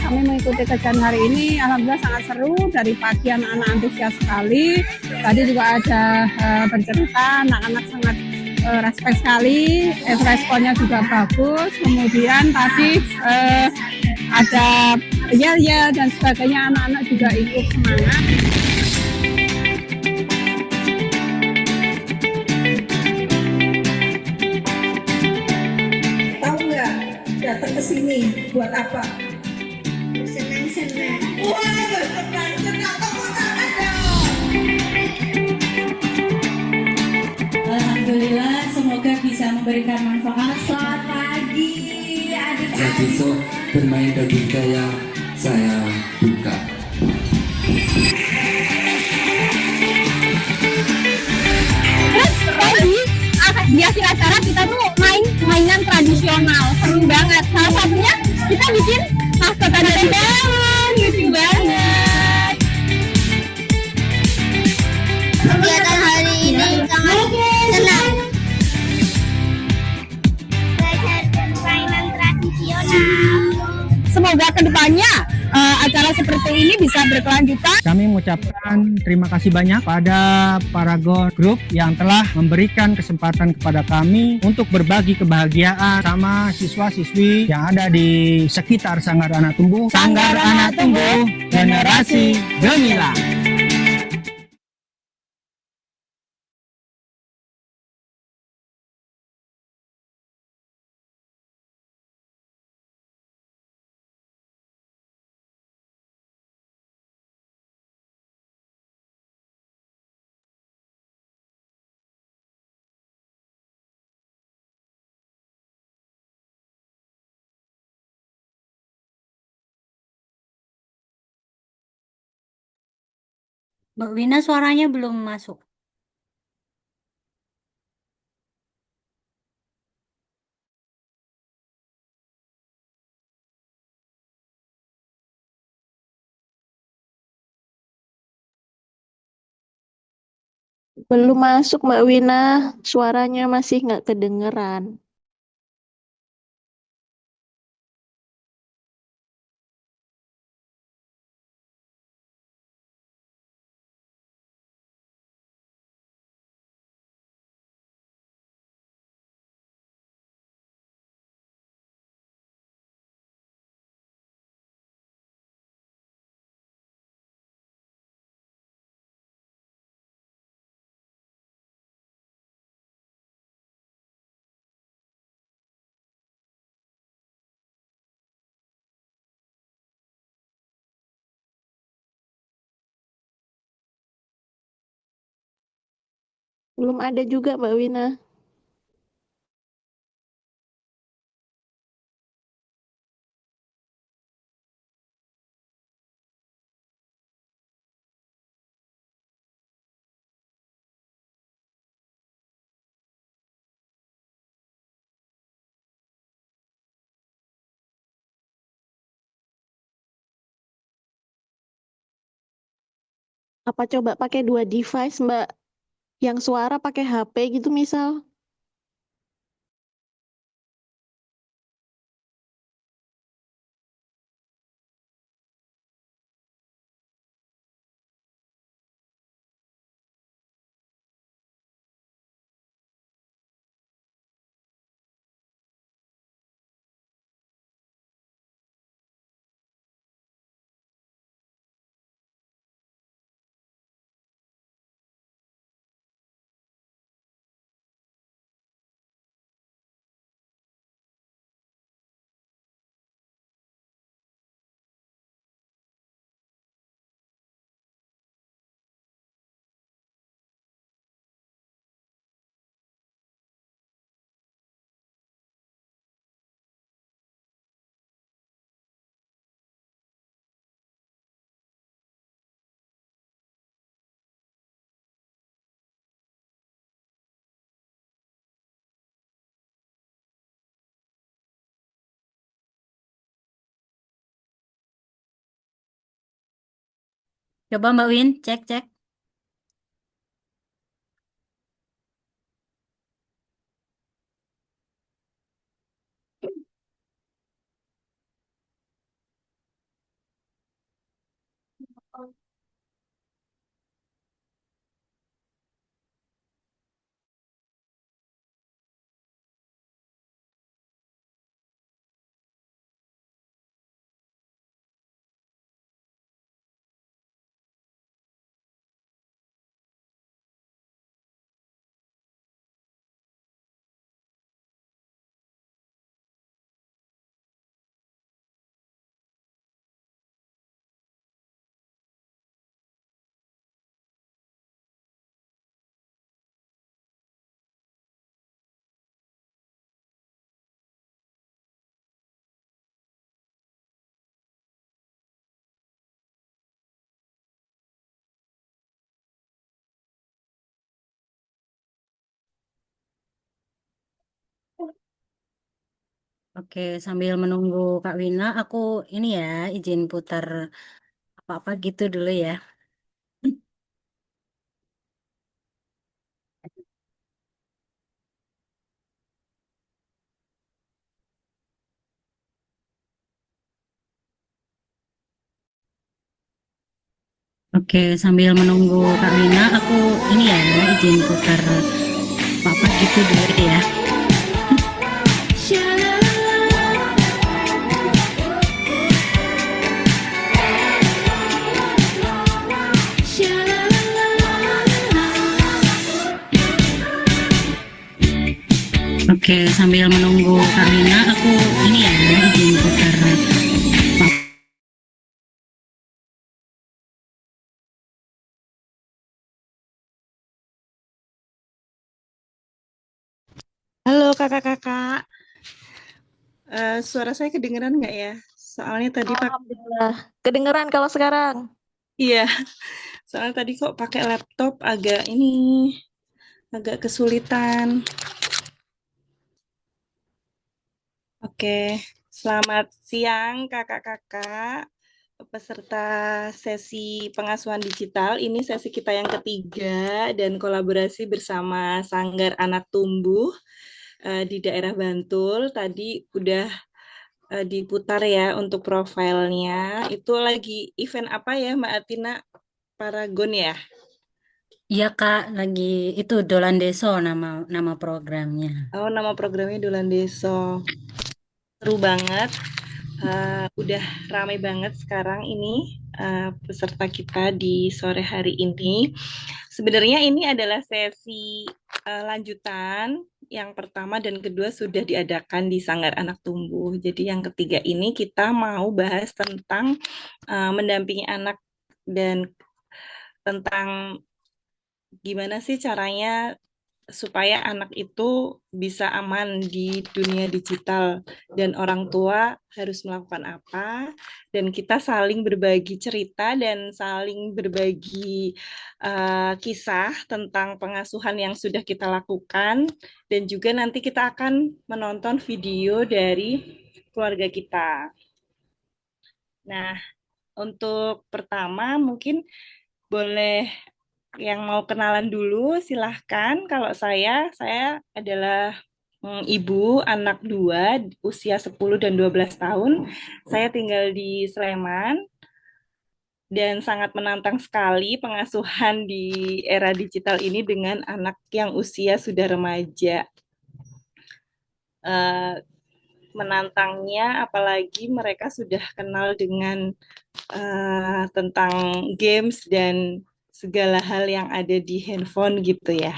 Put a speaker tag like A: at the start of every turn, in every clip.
A: kami mengikuti kegiatan hari ini alhamdulillah sangat seru, dari pagi anak-anak antusias sekali. Tadi juga ada bercerita, anak-anak sangat respect sekali, responnya juga bagus. Kemudian tadi ada ya dan sebagainya, anak-anak juga ikut semangat.
B: Tahu nggak datang ke sini buat apa?
C: Senang-senang.
B: Wah, senang-senang. Tepuk tangan dong.
D: Alhamdulillah, semoga bisa memberikan manfaat.
C: Selamat pagi adik-adik.
E: Besok bermain logika yang saya buka.
A: Terus tadi di akhir acara kita tuh mainan tradisional, seru banget. Salah satunya kita bikin mahkota dari daun, lucu banget.
C: Kegiatan hari ini sangat senang. Belajar permainan tradisional.
A: Semoga kedepannya acara seperti ini bisa berkelanjutan.
F: Kami mengucapkan terima kasih banyak pada Paragon Group yang telah memberikan kesempatan kepada kami untuk berbagi kebahagiaan sama siswa-siswi yang ada di sekitar Sanggar Anak Tumbuh. Sanggar Anak Tumbuh, generasi gemilang.
D: Mbak Wina suaranya belum masuk.
G: Belum masuk Mbak Wina, suaranya masih nggak kedengeran. Belum ada juga Mbak Wina. Apa coba pakai 2 device Mbak? Yang suara pakai HP gitu misal?
D: Coba Mbak Win, cek. Oke, sambil menunggu Kak Wina, aku ini ya izin putar apa-apa gitu dulu ya. Oke, sambil menunggu Kak Wina, aku ini ya izin putar apa-apa gitu dulu ya. Oke, sambil menunggu Kak Wina, aku ini ya izin putar apa.
H: Halo kakak-kakak. Suara saya kedengeran nggak ya? Soalnya tadi
G: Alhamdulillah. Kedengeran kalau sekarang.
H: iya, soalnya tadi kok pakai laptop agak kesulitan. Oke, selamat siang kakak-kakak peserta sesi pengasuhan digital. Ini sesi kita yang ketiga dan kolaborasi bersama Sanggar Anak Tumbuh di daerah Bantul. Tadi udah diputar ya untuk profilnya. Itu lagi event apa ya Mbak Atina? Paragon ya?
D: Iya Kak, lagi itu Dolan Deso nama nama programnya.
H: Oh, nama programnya Dolan Deso. Seru banget. Udah ramai banget sekarang ini peserta kita di sore hari ini. Sebenarnya ini adalah sesi lanjutan. Yang pertama dan kedua sudah diadakan di Sanggar Anak Tumbuh. Jadi yang ketiga ini kita mau bahas tentang mendampingi anak dan tentang gimana sih caranya supaya anak itu bisa aman di dunia digital dan orang tua harus melakukan apa dan kita saling berbagi cerita dan saling berbagi kisah tentang pengasuhan yang sudah kita lakukan dan juga nanti kita akan menonton video dari keluarga kita. Nah, untuk pertama mungkin boleh yang mau kenalan dulu, silahkan. Kalau saya adalah ibu anak dua, usia 10 dan 12 tahun. Saya tinggal di Sleman dan sangat menantang sekali pengasuhan di era digital ini dengan anak yang usia sudah remaja. Eh, Menantangnya, apalagi mereka sudah kenal dengan tentang games dan segala hal yang ada di handphone gitu ya.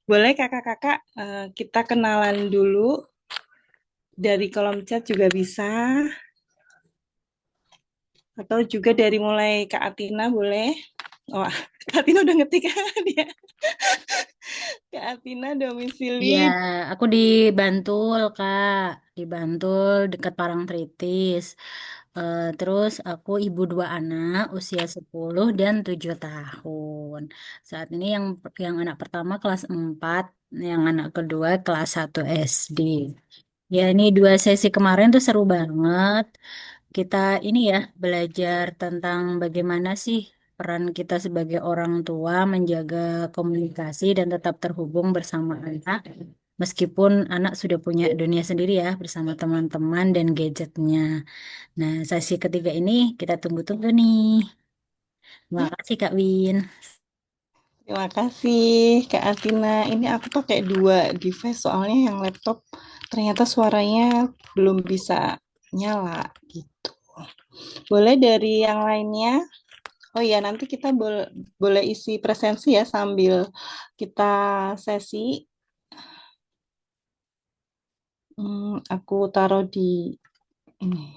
H: Boleh kakak-kakak kita kenalan dulu dari kolom chat juga bisa. Atau juga dari mulai Kak Atina boleh. Wah, Kak Atina udah ngetik kan ya. Kak Atina domisili.
D: Iya, aku di Bantul, Kak. Di Bantul, dekat Parangtritis. Terus aku ibu dua anak, usia 10 dan 7 tahun. Saat ini yang anak pertama kelas 4, yang anak kedua kelas 1 SD. Ya, ini dua sesi kemarin tuh seru banget. Kita ini ya belajar tentang bagaimana sih peran kita sebagai orang tua menjaga komunikasi dan tetap terhubung bersama anak, meskipun anak sudah punya dunia sendiri ya bersama teman-teman dan gadgetnya. Nah, sesi ketiga ini kita tunggu-tunggu nih. Terima kasih Kak Win.
H: Terima kasih Kak Atina. Ini aku pakai dua device soalnya yang laptop ternyata suaranya belum bisa nyala gitu. Boleh dari yang lainnya? Oh ya, nanti kita boleh isi presensi ya sambil kita sesi. Aku taruh di ini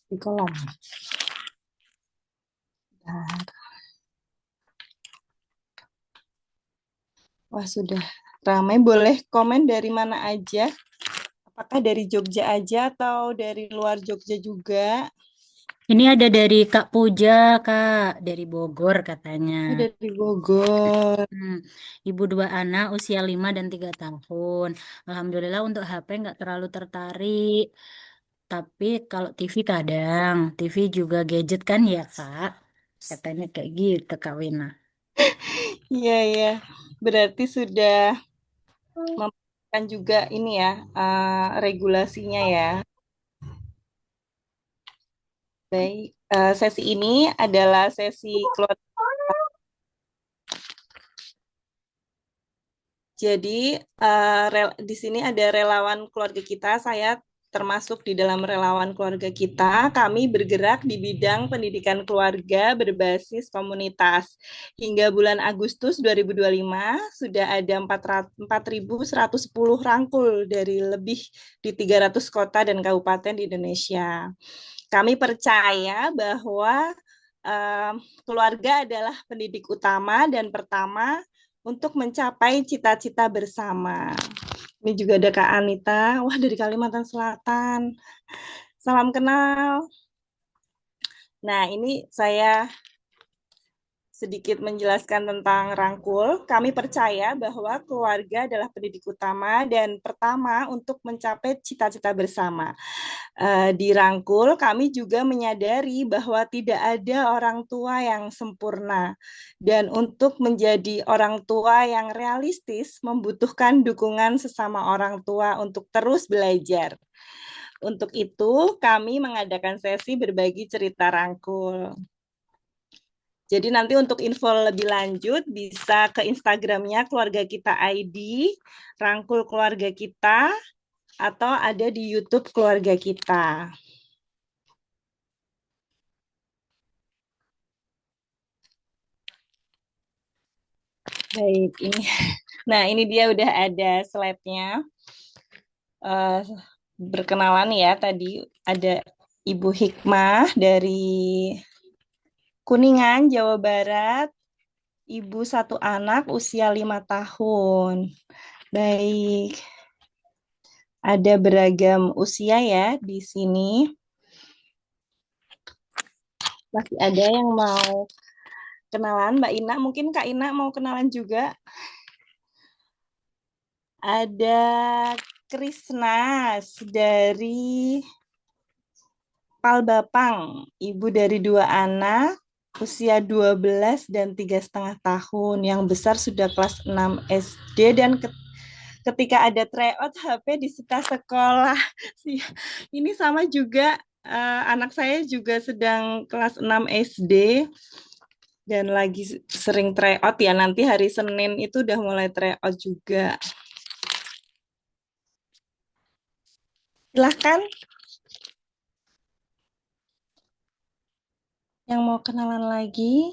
H: di kolom. Bentar. Wah, sudah ramai. Boleh komen dari mana aja? Apakah dari Jogja aja atau dari luar Jogja juga?
D: Ini ada dari Kak Puja, Kak, dari Bogor katanya.
H: Dari Bogor.
D: Ibu dua anak usia 5 dan 3 tahun. Alhamdulillah untuk HP nggak terlalu tertarik. Tapi kalau TV kadang, TV juga gadget kan ya Kak. Katanya kayak gitu Kak Wina.
H: Iya, iya. Berarti sudah memperhatikan juga ini ya, regulasinya ya. Baik, sesi ini adalah sesi keluarga. Jadi di sini ada relawan keluarga kita. Saya termasuk di dalam relawan keluarga kita. Kami bergerak di bidang pendidikan keluarga berbasis komunitas. Hingga bulan Agustus 2025 sudah ada 4.110 rangkul dari lebih di 300 kota dan kabupaten di Indonesia. Kami percaya bahwa keluarga adalah pendidik utama dan pertama untuk mencapai cita-cita bersama. Ini juga ada Kak Anita, wah dari Kalimantan Selatan. Salam kenal. Nah, ini saya sedikit menjelaskan tentang rangkul. Kami percaya bahwa keluarga adalah pendidik utama dan pertama untuk mencapai cita-cita bersama. Di rangkul, kami juga menyadari bahwa tidak ada orang tua yang sempurna. Dan untuk menjadi orang tua yang realistis, membutuhkan dukungan sesama orang tua untuk terus belajar. Untuk itu, kami mengadakan sesi berbagi cerita rangkul. Jadi nanti untuk info lebih lanjut bisa ke Instagramnya Keluarga Kita ID, Rangkul Keluarga Kita, atau ada di YouTube Keluarga Kita. Baik, ini. Nah, ini dia udah ada slide-nya. Berkenalan ya, tadi ada Ibu Hikmah dari Kuningan, Jawa Barat. Ibu satu anak usia 5 tahun. Baik. Ada beragam usia ya di sini. Masih ada yang mau kenalan, Mbak Ina. Mungkin Kak Ina mau kenalan juga. Ada Krisnas dari Palbapang, ibu dari 2 anak, usia 12 dan 3,5 tahun. Yang besar sudah kelas 6 SD dan ketika ada tryout HP disita sekolah. Ini sama juga, anak saya juga sedang kelas 6 SD dan lagi sering tryout ya. Nanti hari Senin itu udah mulai tryout juga. Silahkan. Yang mau kenalan lagi?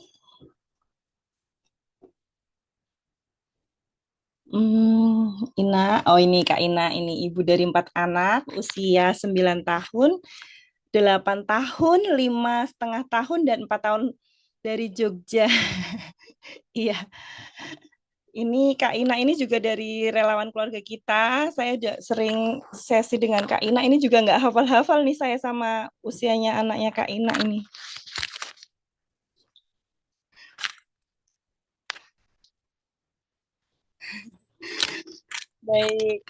H: Ina, oh ini Kak Ina, ini ibu dari 4 anak, usia 9 tahun, 8 tahun, 5,5 tahun, dan 4 tahun dari Jogja. Iya. Ini Kak Ina ini juga dari relawan keluarga kita. Saya sering sesi dengan Kak Ina. Ini juga nggak hafal-hafal nih saya sama usianya anaknya Kak Ina ini. Baik.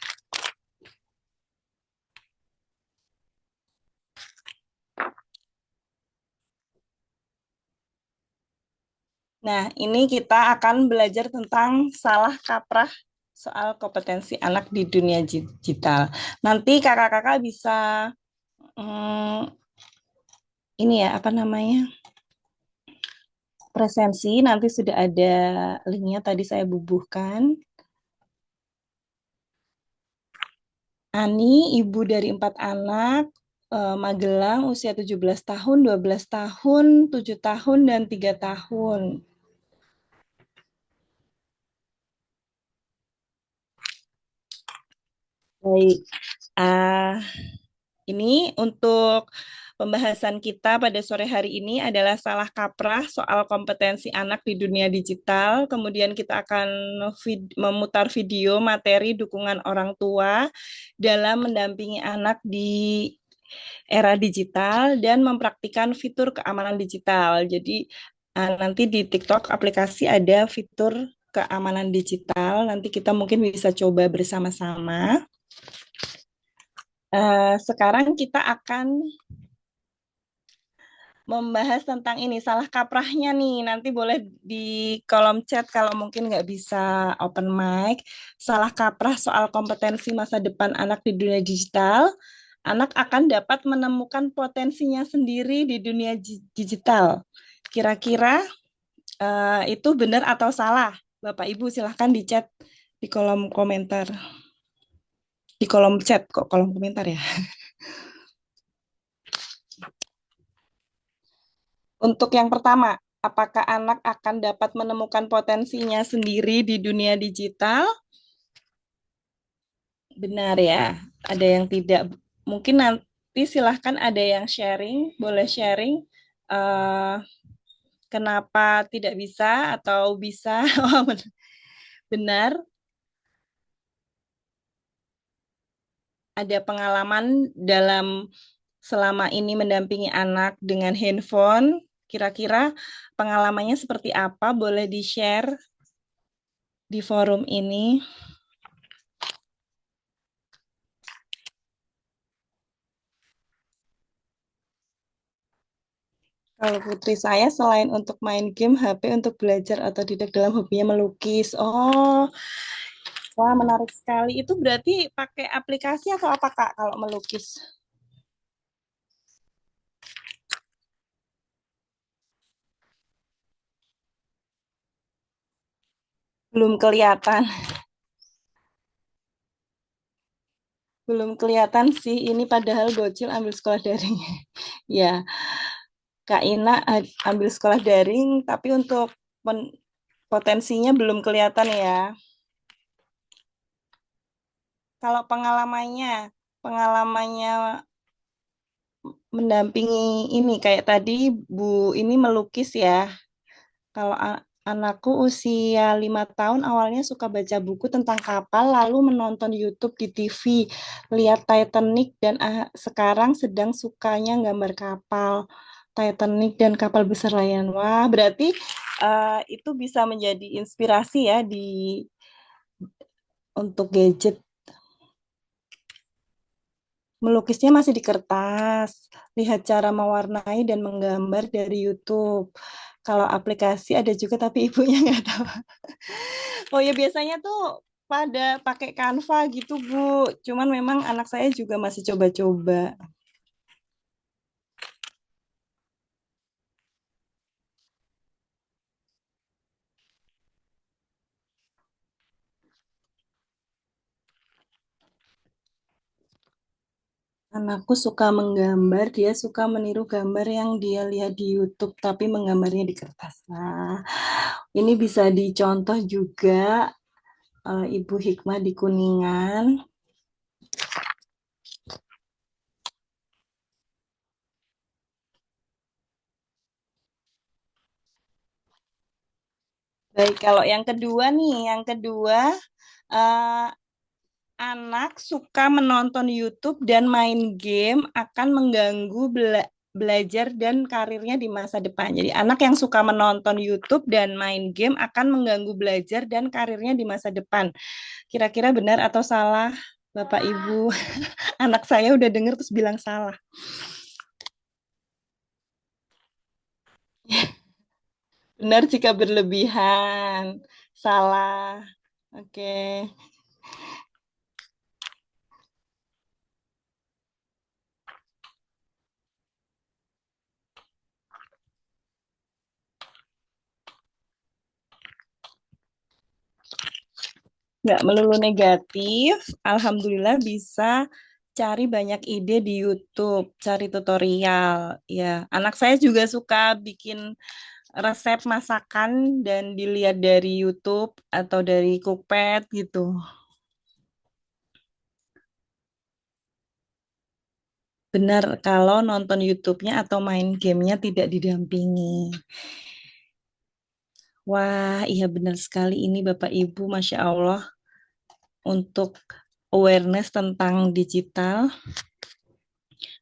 H: Nah, ini kita akan belajar tentang salah kaprah soal kompetensi anak di dunia digital. Nanti kakak-kakak bisa ini ya, apa namanya? Presensi, nanti sudah ada linknya tadi saya bubuhkan. Ani, ibu dari 4 anak, Magelang, usia 17 tahun, 12 tahun, 7 tahun, dan 3 tahun. Baik, ini untuk pembahasan kita pada sore hari ini adalah salah kaprah soal kompetensi anak di dunia digital. Kemudian kita akan memutar video materi dukungan orang tua dalam mendampingi anak di era digital dan mempraktikkan fitur keamanan digital. Jadi nanti di TikTok aplikasi ada fitur keamanan digital. Nanti kita mungkin bisa coba bersama-sama. Sekarang kita akan membahas tentang ini, salah kaprahnya nih. Nanti boleh di kolom chat kalau mungkin nggak bisa open mic. Salah kaprah soal kompetensi masa depan anak di dunia digital. Anak akan dapat menemukan potensinya sendiri di dunia digital. Kira-kira itu benar atau salah? Bapak Ibu silahkan di chat di kolom komentar. Di kolom chat kok, kolom komentar ya. Untuk yang pertama, apakah anak akan dapat menemukan potensinya sendiri di dunia digital? Benar ya, ada yang tidak. Mungkin nanti silahkan ada yang sharing, boleh sharing kenapa tidak bisa atau bisa. Oh, benar. Ada pengalaman dalam selama ini mendampingi anak dengan handphone. Kira-kira pengalamannya seperti apa? Boleh di-share di forum ini. Kalau putri saya selain untuk main game, HP untuk belajar atau tidak dalam hobinya melukis. Oh, wah menarik sekali. Itu berarti pakai aplikasi atau apa Kak kalau melukis? Belum kelihatan. Belum kelihatan sih. Ini padahal bocil ambil sekolah daring. Ya, Kak Ina ambil sekolah daring, tapi untuk potensinya belum kelihatan ya. Kalau pengalamannya mendampingi ini kayak tadi Bu ini melukis ya. Kalau anakku usia 5 tahun awalnya suka baca buku tentang kapal lalu menonton YouTube di TV, lihat Titanic dan sekarang sedang sukanya gambar kapal. Titanic dan kapal besar layan. Wah, berarti itu bisa menjadi inspirasi ya untuk gadget. Melukisnya masih di kertas, lihat cara mewarnai dan menggambar dari YouTube. Kalau aplikasi ada juga tapi ibunya nggak tahu. Oh ya biasanya tuh pada pakai Canva gitu Bu. Cuman memang anak saya juga masih coba-coba. Anakku suka menggambar, dia suka meniru gambar yang dia lihat di YouTube, tapi menggambarnya di kertas. Nah, ini bisa dicontoh juga Ibu Hikmah di Kuningan. Baik, kalau yang kedua nih, anak suka menonton YouTube dan main game akan mengganggu belajar dan karirnya di masa depan. Jadi anak yang suka menonton YouTube dan main game akan mengganggu belajar dan karirnya di masa depan. Kira-kira benar atau salah, Bapak Ibu? Anak saya udah denger terus bilang salah. Benar jika berlebihan. Salah. Oke. Nggak melulu negatif, alhamdulillah bisa cari banyak ide di YouTube, cari tutorial. Ya, anak saya juga suka bikin resep masakan dan dilihat dari YouTube atau dari Cookpad gitu. Benar kalau nonton YouTube-nya atau main gamenya tidak didampingi. Wah, iya benar sekali ini Bapak Ibu, Masya Allah. Untuk awareness tentang digital,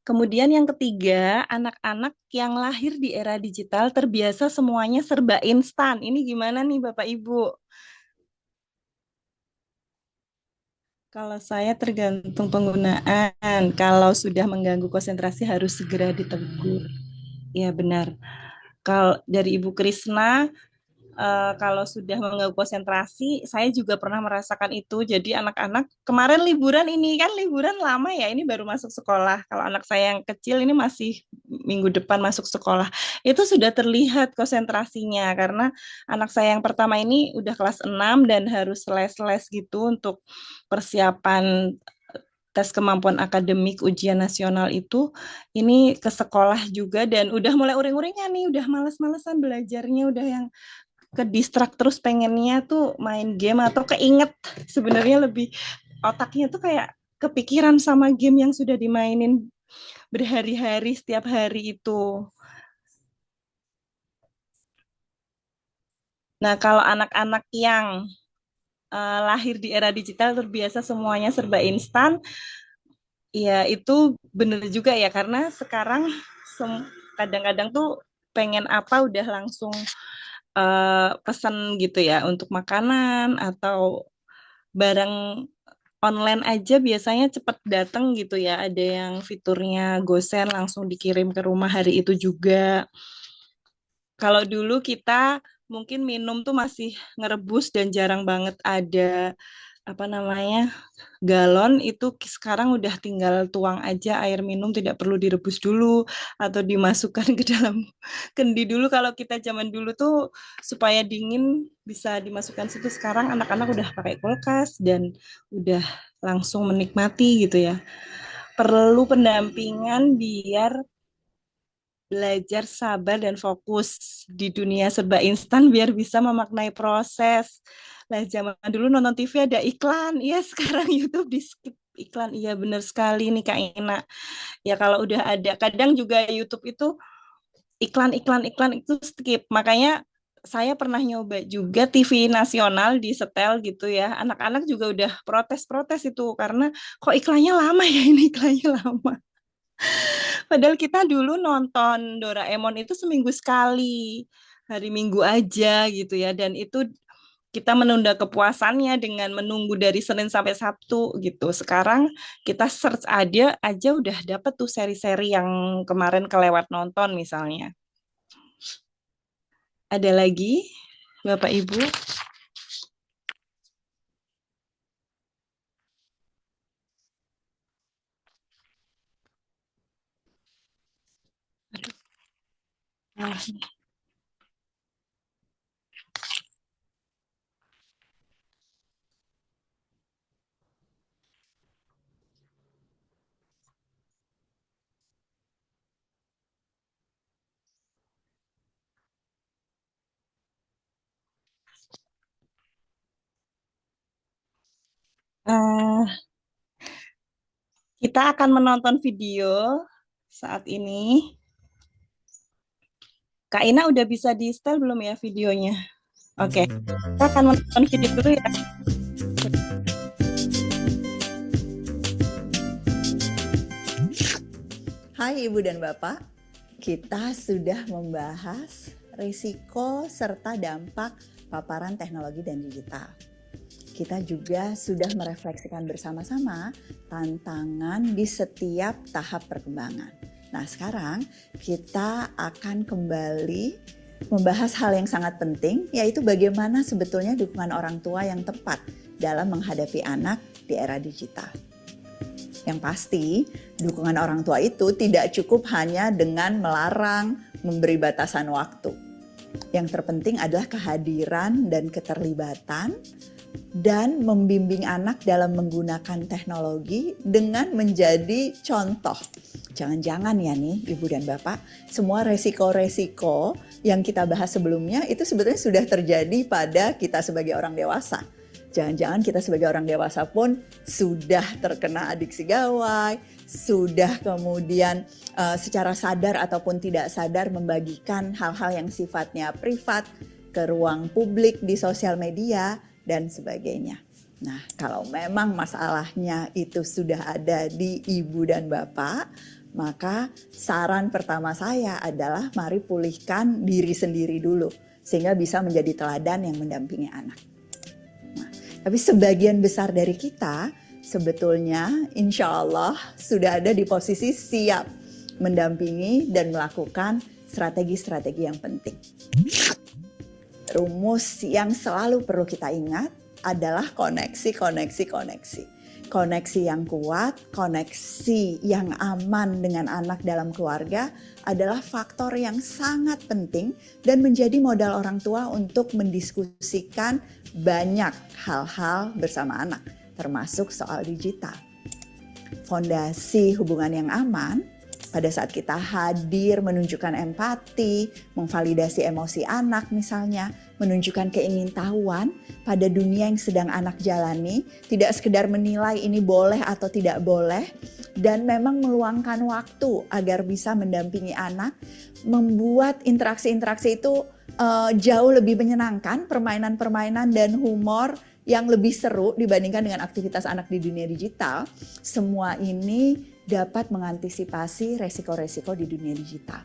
H: Kemudian yang ketiga, anak-anak yang lahir di era digital terbiasa semuanya serba instan. Ini gimana nih Bapak Ibu? Kalau saya tergantung penggunaan. Kalau sudah mengganggu konsentrasi harus segera ditegur. Ya benar. Kalau dari Ibu Krisna, kalau sudah mengganggu konsentrasi, saya juga pernah merasakan itu. Jadi anak-anak kemarin liburan ini kan liburan lama ya, ini baru masuk sekolah. Kalau anak saya yang kecil ini masih minggu depan masuk sekolah. Itu sudah terlihat konsentrasinya karena anak saya yang pertama ini udah kelas 6 dan harus les-les gitu untuk persiapan tes kemampuan akademik ujian nasional itu ini ke sekolah juga dan udah mulai uring-uringan nih, udah males-malesan belajarnya, udah yang ke distract terus pengennya tuh main game atau keinget sebenarnya lebih otaknya tuh kayak kepikiran sama game yang sudah dimainin berhari-hari setiap hari itu. Nah, kalau anak-anak yang lahir di era digital terbiasa semuanya serba instan, ya itu bener juga ya karena sekarang kadang-kadang tuh pengen apa udah langsung pesan gitu ya untuk makanan atau barang online aja biasanya cepat datang gitu ya. Ada yang fiturnya gosen langsung dikirim ke rumah hari itu juga. Kalau dulu kita mungkin minum tuh masih ngerebus dan jarang banget ada apa namanya galon itu sekarang udah tinggal tuang aja air minum tidak perlu direbus dulu atau dimasukkan ke dalam kendi dulu kalau kita zaman dulu tuh supaya dingin bisa dimasukkan situ sekarang anak-anak udah pakai kulkas dan udah langsung menikmati gitu ya perlu pendampingan biar belajar sabar dan fokus di dunia serba instan biar bisa memaknai proses. Lah zaman dulu nonton TV ada iklan, iya sekarang YouTube di skip iklan, iya benar sekali nih Kak Ina. Ya kalau udah ada, kadang juga YouTube itu iklan itu skip. Makanya saya pernah nyoba juga TV nasional di setel gitu ya. Anak-anak juga udah protes-protes itu karena kok iklannya lama ya ini iklannya lama. Padahal kita dulu nonton Doraemon itu seminggu sekali, hari Minggu aja gitu ya. Dan itu kita menunda kepuasannya dengan menunggu dari Senin sampai Sabtu gitu. Sekarang kita search aja udah dapet tuh seri-seri yang kemarin kelewat nonton misalnya. Ada lagi, Bapak Ibu? Aduh. Eh, kita akan menonton video saat ini. Kak Ina udah bisa di-setel belum ya videonya? Oke, kita akan menonton video dulu ya.
I: Hai Ibu dan Bapak, kita sudah membahas risiko serta dampak paparan teknologi dan digital. Kita juga sudah merefleksikan bersama-sama tantangan di setiap tahap perkembangan. Nah, sekarang kita akan kembali membahas hal yang sangat penting, yaitu bagaimana sebetulnya dukungan orang tua yang tepat dalam menghadapi anak di era digital. Yang pasti, dukungan orang tua itu tidak cukup hanya dengan melarang, memberi batasan waktu. Yang terpenting adalah kehadiran dan keterlibatan dan membimbing anak dalam menggunakan teknologi dengan menjadi contoh. Jangan-jangan ya nih Ibu dan Bapak, semua resiko-resiko yang kita bahas sebelumnya itu sebetulnya sudah terjadi pada kita sebagai orang dewasa. Jangan-jangan kita sebagai orang dewasa pun sudah terkena adiksi gawai, sudah kemudian secara sadar ataupun tidak sadar membagikan hal-hal yang sifatnya privat ke ruang publik di sosial media dan sebagainya. Nah, kalau memang masalahnya itu sudah ada di Ibu dan Bapak, Maka saran pertama saya adalah mari pulihkan diri sendiri dulu sehingga bisa menjadi teladan yang mendampingi anak. Nah, tapi sebagian besar dari kita sebetulnya insya Allah sudah ada di posisi siap mendampingi dan melakukan strategi-strategi yang penting. Rumus yang selalu perlu kita ingat adalah koneksi. Koneksi yang kuat, koneksi yang aman dengan anak dalam keluarga adalah faktor yang sangat penting dan menjadi modal orang tua untuk mendiskusikan banyak hal-hal bersama anak, termasuk soal digital. Fondasi hubungan yang aman pada saat kita hadir menunjukkan empati, memvalidasi emosi anak misalnya, menunjukkan keingintahuan pada dunia yang sedang anak jalani, tidak sekedar menilai ini boleh atau tidak boleh, dan memang meluangkan waktu agar bisa mendampingi anak, membuat interaksi-interaksi itu jauh lebih menyenangkan, permainan-permainan dan humor yang lebih seru dibandingkan dengan aktivitas anak di dunia digital. Semua ini dapat mengantisipasi resiko-resiko di dunia digital.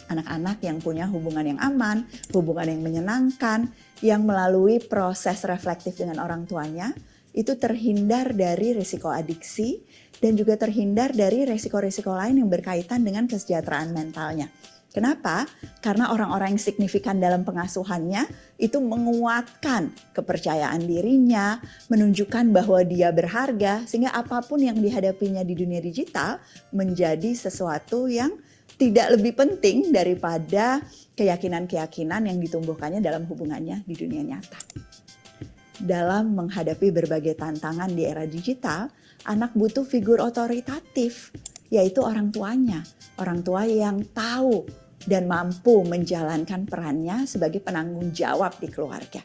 I: Anak-anak yang punya hubungan yang aman, hubungan yang menyenangkan, yang melalui proses reflektif dengan orang tuanya, itu terhindar dari risiko adiksi dan juga terhindar dari risiko-risiko lain yang berkaitan dengan kesejahteraan mentalnya. Kenapa? Karena orang-orang yang signifikan dalam pengasuhannya itu menguatkan kepercayaan dirinya, menunjukkan bahwa dia berharga, sehingga apapun yang dihadapinya di dunia digital menjadi sesuatu yang tidak lebih penting daripada keyakinan-keyakinan yang ditumbuhkannya dalam hubungannya di dunia nyata. Dalam menghadapi berbagai tantangan di era digital, anak butuh figur otoritatif, yaitu orang tuanya. Orang tua yang tahu dan mampu menjalankan perannya sebagai penanggung jawab di keluarga.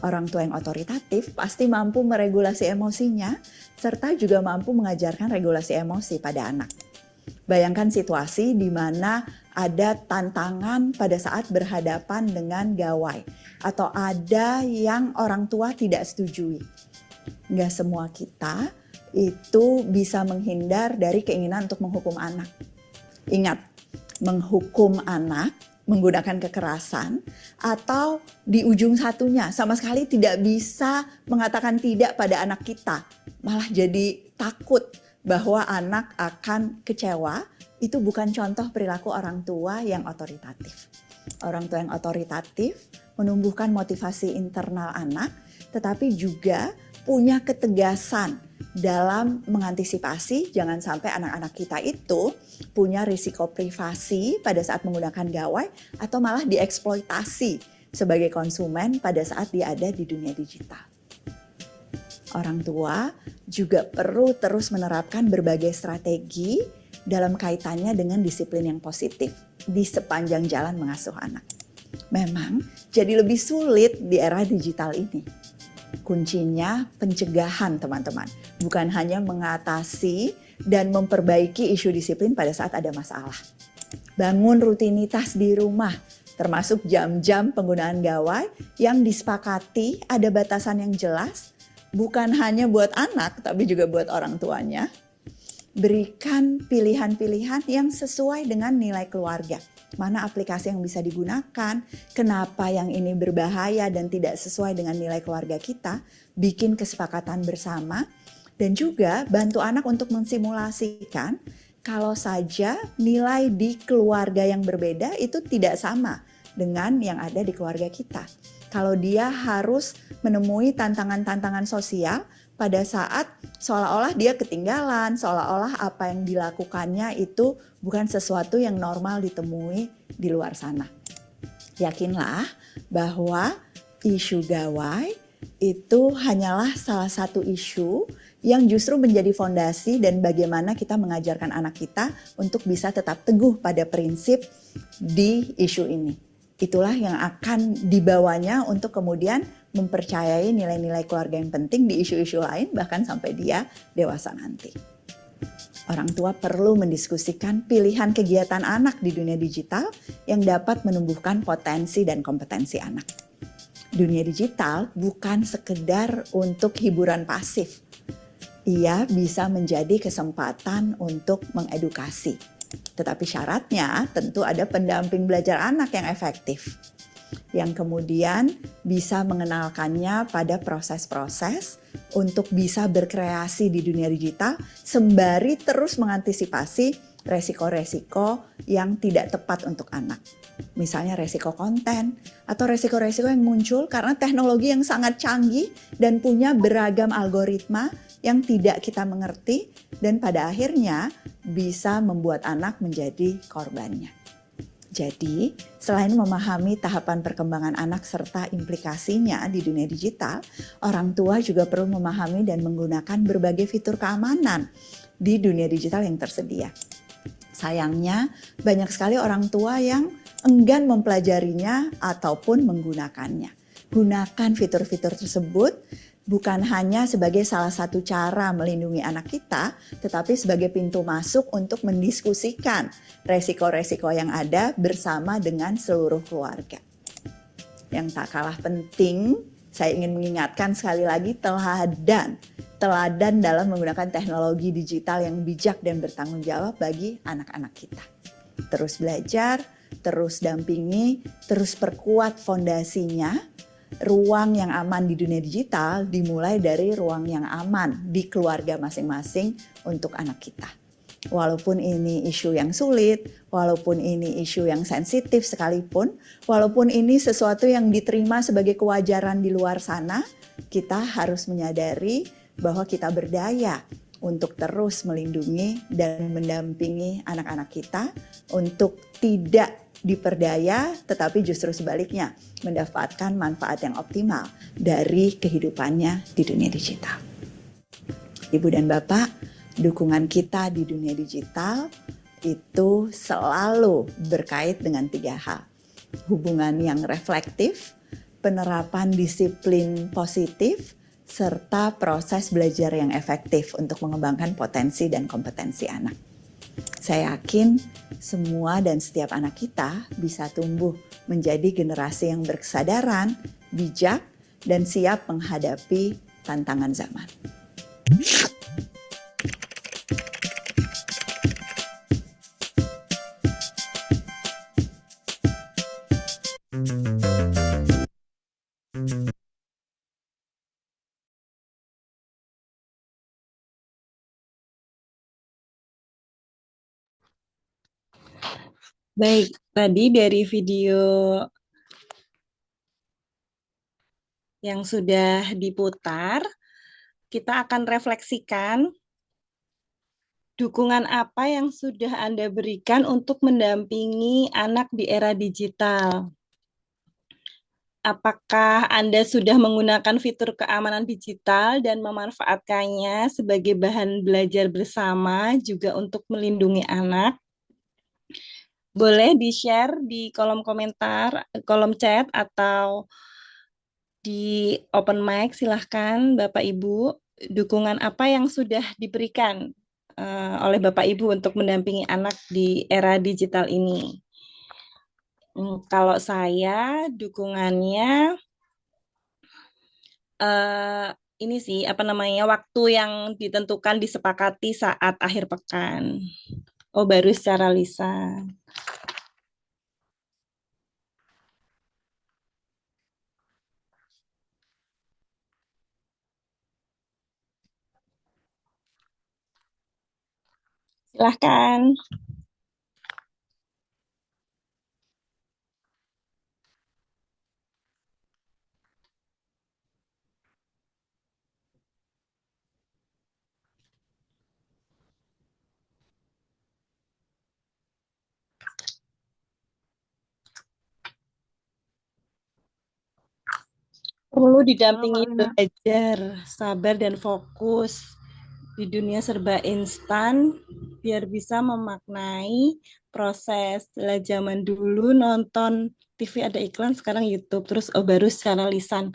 I: Orang tua yang otoritatif pasti mampu meregulasi emosinya, serta juga mampu mengajarkan regulasi emosi pada anak. Bayangkan situasi di mana ada tantangan pada saat berhadapan dengan gawai, atau ada yang orang tua tidak setujui. Nggak semua kita itu bisa menghindar dari keinginan untuk menghukum anak. Ingat, menghukum anak menggunakan kekerasan atau di ujung satunya sama sekali tidak bisa mengatakan tidak pada anak kita, malah jadi takut bahwa anak akan kecewa, itu bukan contoh perilaku orang tua yang otoritatif. Orang tua yang otoritatif menumbuhkan motivasi internal anak, tetapi juga punya ketegasan dalam mengantisipasi jangan sampai anak-anak kita itu punya risiko privasi pada saat menggunakan gawai atau malah dieksploitasi sebagai konsumen pada saat dia ada di dunia digital. Orang tua juga perlu terus menerapkan berbagai strategi dalam kaitannya dengan disiplin yang positif di sepanjang jalan mengasuh anak. Memang jadi lebih sulit di era digital ini. Kuncinya pencegahan, teman-teman, bukan hanya mengatasi dan memperbaiki isu disiplin pada saat ada masalah. Bangun rutinitas di rumah, termasuk jam-jam penggunaan gawai yang disepakati ada batasan yang jelas, bukan hanya buat anak tapi juga buat orang tuanya. Berikan pilihan-pilihan yang sesuai dengan nilai keluarga. Mana aplikasi yang bisa digunakan, kenapa yang ini berbahaya dan tidak sesuai dengan nilai keluarga kita, bikin kesepakatan bersama, dan juga bantu anak untuk mensimulasikan kalau saja nilai di keluarga yang berbeda itu tidak sama dengan yang ada di keluarga kita. Kalau dia harus menemui tantangan-tantangan sosial pada saat seolah-olah dia ketinggalan, seolah-olah apa yang dilakukannya itu bukan sesuatu yang normal ditemui di luar sana. Yakinlah bahwa isu gawai itu hanyalah salah satu isu yang justru menjadi fondasi dan bagaimana kita mengajarkan anak kita untuk bisa tetap teguh pada prinsip di isu ini. Itulah yang akan dibawanya untuk kemudian mempercayai nilai-nilai keluarga yang penting di isu-isu lain bahkan sampai dia dewasa nanti. Orang tua perlu mendiskusikan pilihan kegiatan anak di dunia digital yang dapat menumbuhkan potensi dan kompetensi anak. Dunia digital bukan sekedar untuk hiburan pasif. ia bisa menjadi kesempatan untuk mengedukasi. Tetapi syaratnya tentu ada pendamping belajar anak yang efektif, yang kemudian bisa mengenalkannya pada proses-proses untuk bisa berkreasi di dunia digital sembari terus mengantisipasi resiko-resiko yang tidak tepat untuk anak. Misalnya resiko konten atau resiko-resiko yang muncul karena teknologi yang sangat canggih dan punya beragam algoritma yang tidak kita mengerti dan pada akhirnya bisa membuat anak menjadi korbannya. Jadi, selain memahami tahapan perkembangan anak serta implikasinya di dunia digital, orang tua juga perlu memahami dan menggunakan berbagai fitur keamanan di dunia digital yang tersedia. Sayangnya, banyak sekali orang tua yang enggan mempelajarinya ataupun menggunakannya. Gunakan fitur-fitur tersebut bukan hanya sebagai salah satu cara melindungi anak kita, tetapi sebagai pintu masuk untuk mendiskusikan resiko-resiko yang ada bersama dengan seluruh keluarga. Yang tak kalah penting, saya ingin mengingatkan sekali lagi teladan dalam menggunakan teknologi digital yang bijak dan bertanggung jawab bagi anak-anak kita. Terus belajar, terus dampingi, terus perkuat fondasinya. Ruang yang aman di dunia digital dimulai dari ruang yang aman di keluarga masing-masing untuk anak kita. Walaupun ini isu yang sulit, walaupun ini isu yang sensitif sekalipun, walaupun ini sesuatu yang diterima sebagai kewajaran di luar sana, kita harus menyadari bahwa kita berdaya untuk terus melindungi dan mendampingi anak-anak kita untuk tidak diperdaya, tetapi justru sebaliknya mendapatkan manfaat yang optimal dari kehidupannya di dunia digital. Ibu dan Bapak, dukungan kita di dunia digital itu selalu berkait dengan 3 hal. Hubungan yang reflektif, penerapan disiplin positif, serta proses belajar yang efektif untuk mengembangkan potensi dan kompetensi anak. Saya yakin semua dan setiap anak kita bisa tumbuh menjadi generasi yang berkesadaran, bijak, dan siap menghadapi tantangan zaman.
H: Baik, tadi dari video yang sudah diputar, kita akan refleksikan dukungan apa yang sudah Anda berikan untuk mendampingi anak di era digital. Apakah Anda sudah menggunakan fitur keamanan digital dan memanfaatkannya sebagai bahan belajar bersama juga untuk melindungi anak? Boleh di-share di kolom komentar, kolom chat, atau di open mic, silahkan Bapak Ibu, dukungan apa yang sudah diberikan oleh Bapak Ibu untuk mendampingi anak di era digital ini. Kalau saya dukungannya ini sih waktu yang ditentukan disepakati saat akhir pekan. Oh, baru secara lisan. Silahkan. Perlu didampingi belajar, sabar dan fokus di dunia serba instan biar bisa memaknai proses. Zaman dulu nonton TV ada iklan, sekarang YouTube, terus baru secara lisan.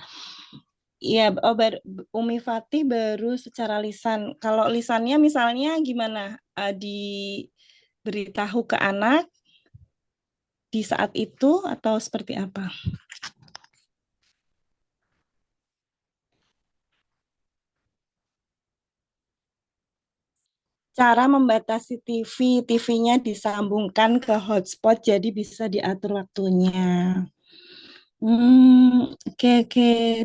H: Iya, Umi Fatih baru secara lisan. Kalau lisannya misalnya gimana? Diberitahu ke anak di saat itu atau seperti apa? cara membatasi TV. TV-nya disambungkan ke hotspot jadi bisa diatur waktunya. Oke.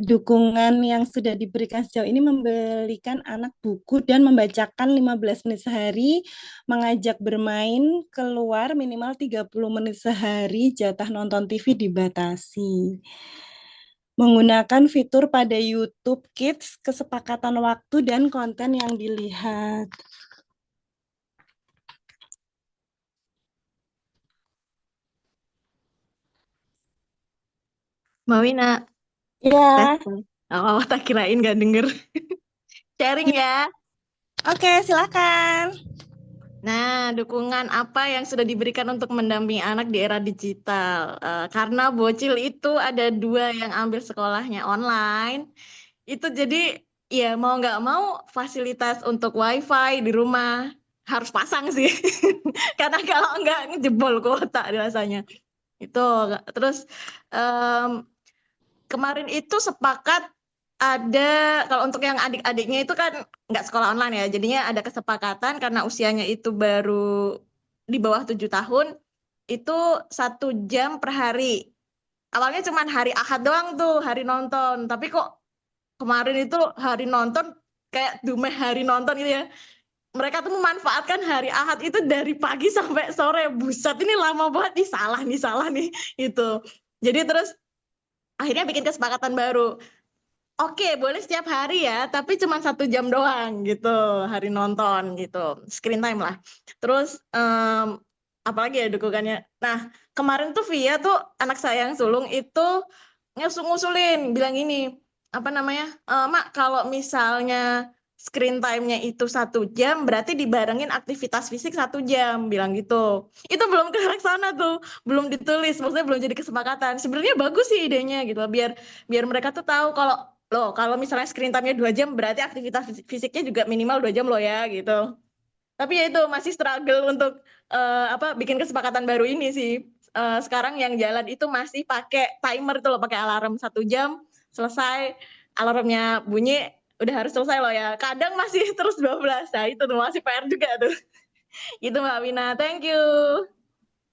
H: Dukungan yang sudah diberikan sejauh ini membelikan anak buku dan membacakan 15 menit sehari, mengajak bermain keluar minimal 30 menit sehari, jatah nonton TV dibatasi. Menggunakan fitur pada YouTube Kids, kesepakatan waktu dan konten yang dilihat.
G: Mbak Wina,
H: Ya,
G: oh, tak kirain gak denger. Sharing ya.
H: oke, silakan.
G: Nah, dukungan apa yang sudah diberikan untuk mendampingi anak di era digital? Karena bocil itu ada 2 yang ambil sekolahnya online, itu jadi ya mau nggak mau fasilitas untuk WiFi di rumah harus pasang sih. Karena kalau nggak ngejebol kuota rasanya. Itu terus em, kemarin itu sepakat ada kalau untuk yang adik-adiknya itu kan nggak sekolah online ya, jadinya ada kesepakatan karena usianya itu baru di bawah 7 tahun, itu 1 jam per hari. Awalnya cuma hari Ahad doang tuh hari nonton, tapi kok kemarin itu hari nonton kayak dumeh hari nonton gitu ya. Mereka tuh memanfaatkan hari Ahad itu dari pagi sampai sore. Buset, ini lama banget nih, salah nih itu. Jadi terus akhirnya bikin kesepakatan baru. Oke, boleh setiap hari ya, tapi cuma 1 jam doang gitu, hari nonton gitu, screen time lah. Terus apalagi ya dukungannya. Nah, kemarin tuh Via tuh anak saya yang sulung itu ngusulin, bilang gini, apa namanya, Mak, kalau misalnya screen time-nya itu 1 jam, berarti dibarengin aktivitas fisik 1 jam, bilang gitu. Itu belum sana tuh, belum ditulis, maksudnya belum jadi kesepakatan. Sebenarnya bagus sih idenya gitu, biar biar mereka tuh tahu kalau loh, kalau misalnya screen time-nya 2 jam, berarti aktivitas fisiknya juga minimal 2 jam loh ya, gitu. Tapi ya itu masih struggle untuk bikin kesepakatan baru ini sih. Sekarang yang jalan itu masih pakai timer tuh loh, pakai alarm 1 jam, selesai, alarmnya bunyi, udah harus selesai loh ya. Kadang masih terus 12, nah itu tuh masih PR juga tuh. Itu Mbak Wina, thank you.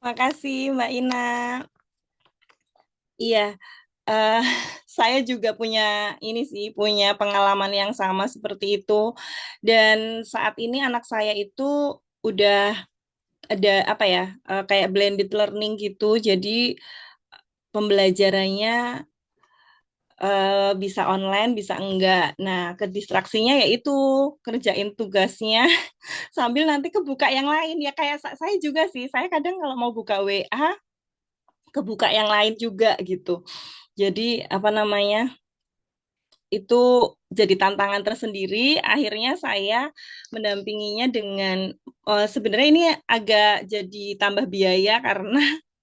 H: Makasih Mbak Ina. Iya, eh, saya juga punya pengalaman yang sama seperti itu. Dan saat ini anak saya itu udah ada apa ya, kayak blended learning gitu. Jadi pembelajarannya bisa online, bisa enggak. Nah, kedistraksinya yaitu kerjain tugasnya sambil nanti kebuka yang lain. Ya kayak saya juga sih. Saya kadang kalau mau buka WA, kebuka yang lain juga gitu. Jadi apa namanya? Itu jadi tantangan tersendiri. Akhirnya saya mendampinginya dengan sebenarnya ini agak jadi tambah biaya karena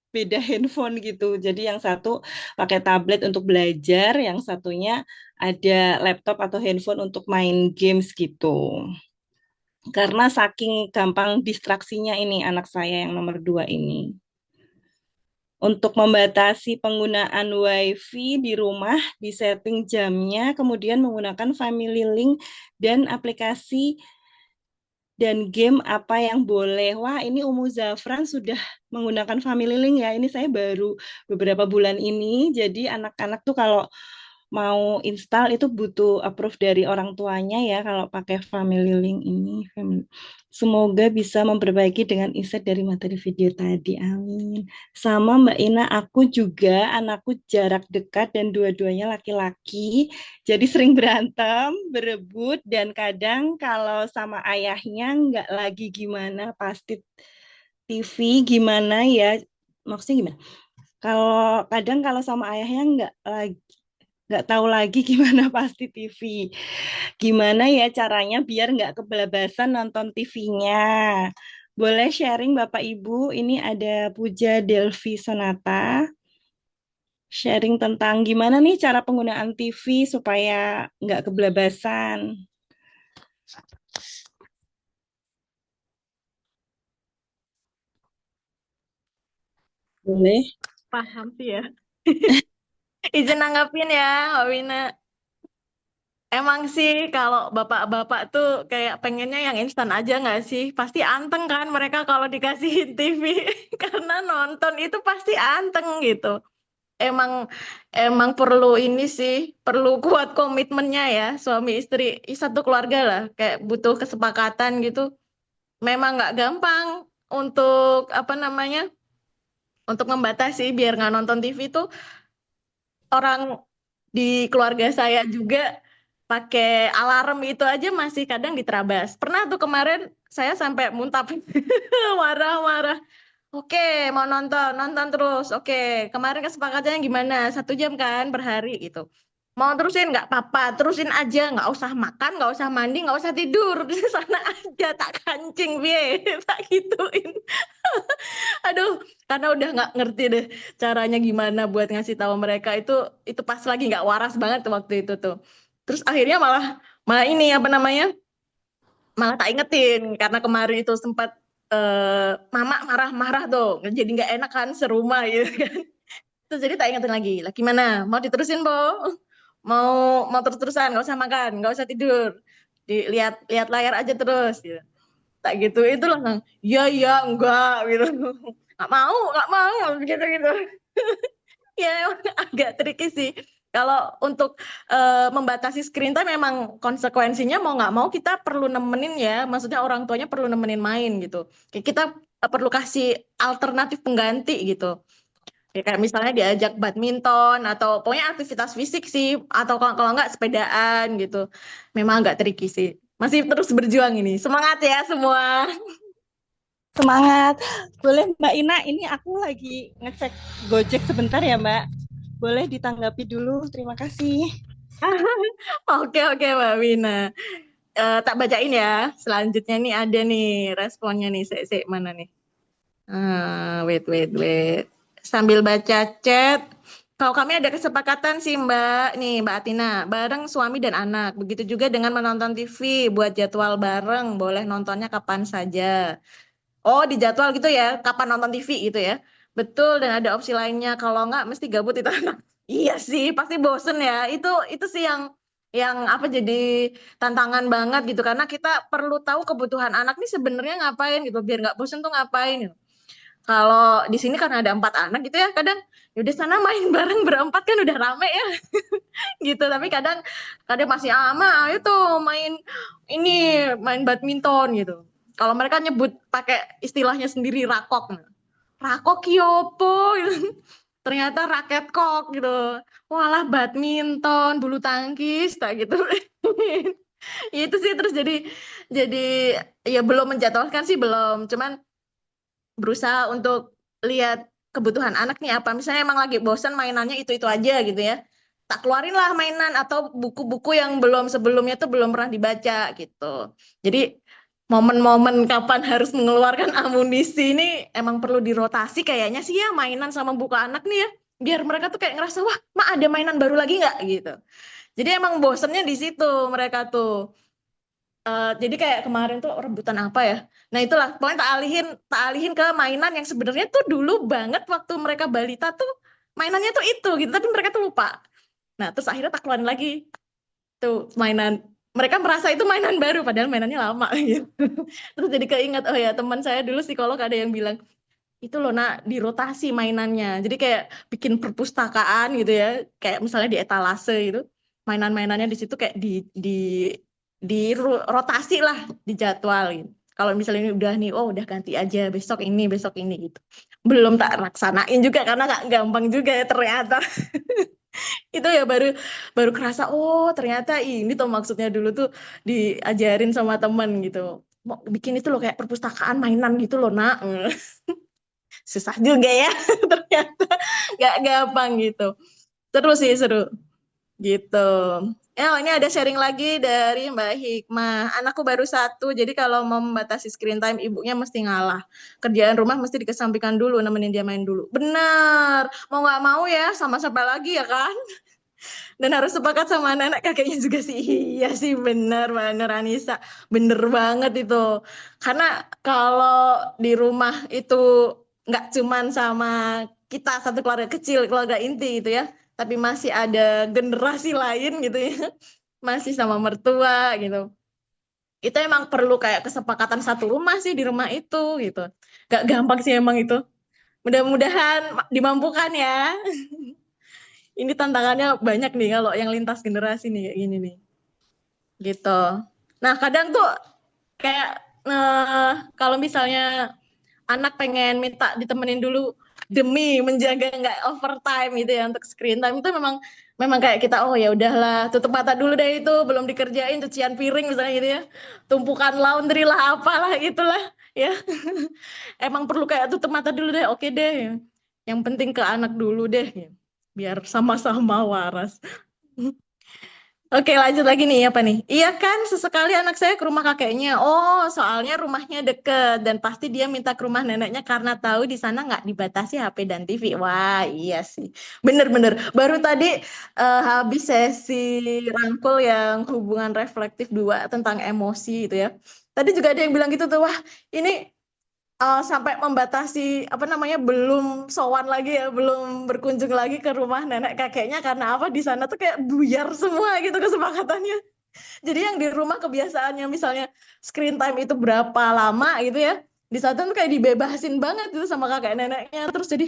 H: beda handphone gitu. Jadi yang satu pakai tablet untuk belajar, yang satunya ada laptop atau handphone untuk main games gitu. Karena saking gampang distraksinya ini anak saya yang nomor 2 ini. Untuk membatasi penggunaan WiFi di rumah, disetting jamnya, kemudian menggunakan family link dan aplikasi dan game apa yang boleh. Wah, ini Umu Zafran sudah menggunakan family link ya. Ini saya baru beberapa bulan ini. Jadi anak-anak tuh kalau mau install itu butuh approve dari orang tuanya ya kalau pakai family link ini. Semoga bisa memperbaiki dengan insight dari materi video tadi. Amin. Sama Mbak Ina, aku juga anakku jarak dekat dan dua-duanya laki-laki. Jadi sering berantem, berebut, dan kadang kalau sama ayahnya nggak lagi gimana, pasti TV gimana ya, maksudnya gimana? Kalau sama ayahnya nggak tahu lagi gimana pasti TV. Gimana ya caranya biar nggak kebablasan nonton TV-nya? Boleh sharing Bapak Ibu, ini ada Puja Delvi Sonata. Sharing tentang gimana nih cara penggunaan TV supaya nggak kebablasan. Boleh?
G: Paham sih ya. Izin nanggapin ya, Mbak Wina. Emang sih kalau bapak-bapak tuh kayak pengennya yang instan aja nggak sih? Pasti anteng kan mereka kalau dikasihin TV karena nonton itu pasti anteng gitu. Emang emang perlu ini sih, perlu kuat komitmennya ya suami istri satu keluarga lah. Kayak butuh kesepakatan gitu. Memang nggak gampang untuk apa namanya? Untuk membatasi biar nggak nonton TV tuh orang di keluarga saya juga pakai alarm itu aja masih kadang diterabas. Pernah tuh kemarin saya sampai muntah marah-marah. Oke, mau nonton, nonton terus. Oke, kemarin kesepakatannya gimana? 1 jam kan per hari gitu. Mau terusin nggak apa-apa, terusin aja, nggak usah makan, nggak usah mandi, nggak usah tidur di sana aja tak kancing, biye, tak gituin. Aduh, karena udah nggak ngerti deh caranya gimana buat ngasih tahu mereka itu pas lagi nggak waras banget tuh waktu itu tuh. Terus akhirnya malah malah ini apa namanya? Malah tak ingetin karena kemarin itu sempat mama marah-marah tuh, jadi nggak enak kan serumah gitu kan. Terus jadi tak ingetin lagi, lah gimana? Mau diterusin, Bo? Mau terus-terusan, nggak usah makan, nggak usah tidur, dilihat lihat layar aja terus. Gitu. Tak gitu itu langsung ya enggak gitu nggak mau gitu gitu ya emang agak tricky sih kalau untuk membatasi screen time memang konsekuensinya mau nggak mau kita perlu nemenin ya maksudnya orang tuanya perlu nemenin main gitu kayak kita perlu kasih alternatif pengganti gitu ya, kayak misalnya diajak badminton atau pokoknya aktivitas fisik sih atau kalau nggak sepedaan gitu memang agak tricky sih masih terus berjuang ini semangat ya semua.
H: Semangat. Boleh Mbak Ina, ini aku lagi ngecek Gojek sebentar ya Mbak. Boleh ditanggapi dulu, terima kasih.
G: Oke Mbak Wina. Tak bacain ya. Selanjutnya nih ada nih responnya nih. Sek mana nih? Wait. Sambil baca chat. Kalau kami ada kesepakatan sih Mbak, nih Mbak Atina, bareng suami dan anak. Begitu juga dengan menonton TV, buat jadwal bareng, boleh nontonnya kapan saja. Oh, di jadwal gitu ya, kapan nonton TV gitu ya. Betul, dan ada opsi lainnya. Kalau nggak, mesti gabut itu anak. Iya sih, pasti bosen ya. Itu sih yang apa jadi tantangan banget gitu. Karena kita perlu tahu kebutuhan anak nih sebenarnya ngapain gitu. Biar nggak bosen tuh ngapain gitu. Kalau di sini karena ada 4 anak gitu ya, kadang yaudah sana main bareng berempat kan udah rame ya gitu. Tapi kadang masih ayo tuh main badminton gitu. Kalau mereka nyebut pakai istilahnya sendiri rakok. Rakok yopo gitu. Ternyata raket kok gitu. Walah badminton, bulu tangkis tak gitu. Itu sih terus jadi ya belum menjadwalkan sih belum. Cuman berusaha untuk lihat kebutuhan anak nih apa. Misalnya emang lagi bosan mainannya itu aja gitu ya. Tak keluarin lah mainan atau buku-buku yang sebelumnya tuh belum pernah dibaca gitu. Jadi momen-momen kapan harus mengeluarkan amunisi ini emang perlu dirotasi kayaknya sih ya mainan sama buku anak nih ya. Biar mereka tuh kayak ngerasa wah, Ma ada mainan baru lagi nggak gitu. Jadi emang bosennya di situ mereka tuh. Jadi kayak kemarin tuh rebutan apa ya? Nah itulah, pokoknya tak alihin ke mainan yang sebenarnya tuh dulu banget waktu mereka balita tuh mainannya tuh itu gitu, tapi mereka tuh lupa. Nah terus akhirnya tak keluarin lagi tuh mainan. Mereka merasa itu mainan baru, padahal mainannya lama gitu. Terus jadi keinget, oh ya teman saya dulu psikolog ada yang bilang, itu loh nak dirotasi mainannya. Jadi kayak bikin perpustakaan gitu ya, kayak misalnya di etalase gitu, mainan-mainannya di situ kayak di rotasi lah di jadwal gitu. Kalau misalnya ini udah nih, oh udah ganti aja besok ini gitu. Belum tak laksanain juga karena gak gampang juga ya ternyata. Itu ya baru kerasa oh ternyata ini tuh maksudnya dulu tuh diajarin sama temen gitu. Mau bikin itu loh kayak perpustakaan mainan gitu loh nak. Susah juga ya ternyata gak gampang gitu. Seru gitu. Ini ada sharing lagi dari Mbak Hikmah. Anakku baru 1, jadi kalau mau membatasi screen time ibunya mesti ngalah. Kerjaan rumah mesti dikesampingkan dulu, nemenin dia main dulu. Benar, mau nggak mau ya, sama siapa lagi ya kan? Dan harus sepakat sama anak kakeknya juga sih. Iya sih, benar Anissa. Bener banget itu. Karena kalau di rumah itu nggak cuman sama kita satu keluarga kecil, keluarga inti gitu ya, tapi masih ada generasi lain gitu ya. masih sama mertua gitu. Itu emang perlu kayak kesepakatan satu rumah sih di rumah itu gitu. Gak gampang sih emang itu. Mudah-mudahan dimampukan ya. Ini tantangannya banyak nih kalau yang lintas generasi nih kayak gini nih. Gitu. Nah, kadang tuh kayak kalau misalnya anak pengen minta ditemenin dulu demi menjaga nggak overtime gitu ya untuk screen time itu memang memang kayak kita oh ya udahlah tutup mata dulu deh itu belum dikerjain cucian piring misalnya gitu ya tumpukan laundry lah apalah itulah ya emang perlu kayak tutup mata dulu deh oke deh yang penting ke anak dulu deh ya. Biar sama-sama waras. Oke, lanjut lagi nih, apa nih? Iya kan, sesekali anak saya ke rumah kakeknya. Oh, soalnya rumahnya deket dan pasti dia minta ke rumah neneknya karena tahu di sana nggak dibatasi HP dan TV. Wah, iya sih, bener-bener. Baru tadi habis sesi rangkul yang hubungan reflektif 2 tentang emosi itu ya. Tadi juga ada yang bilang gitu tuh, wah ini sampai membatasi apa namanya belum sowan lagi ya belum berkunjung lagi ke rumah nenek kakeknya karena apa di sana tuh kayak buyar semua gitu kesepakatannya jadi yang di rumah kebiasaannya misalnya screen time itu berapa lama gitu ya di sana tuh kayak dibebasin banget itu sama kakek neneknya terus jadi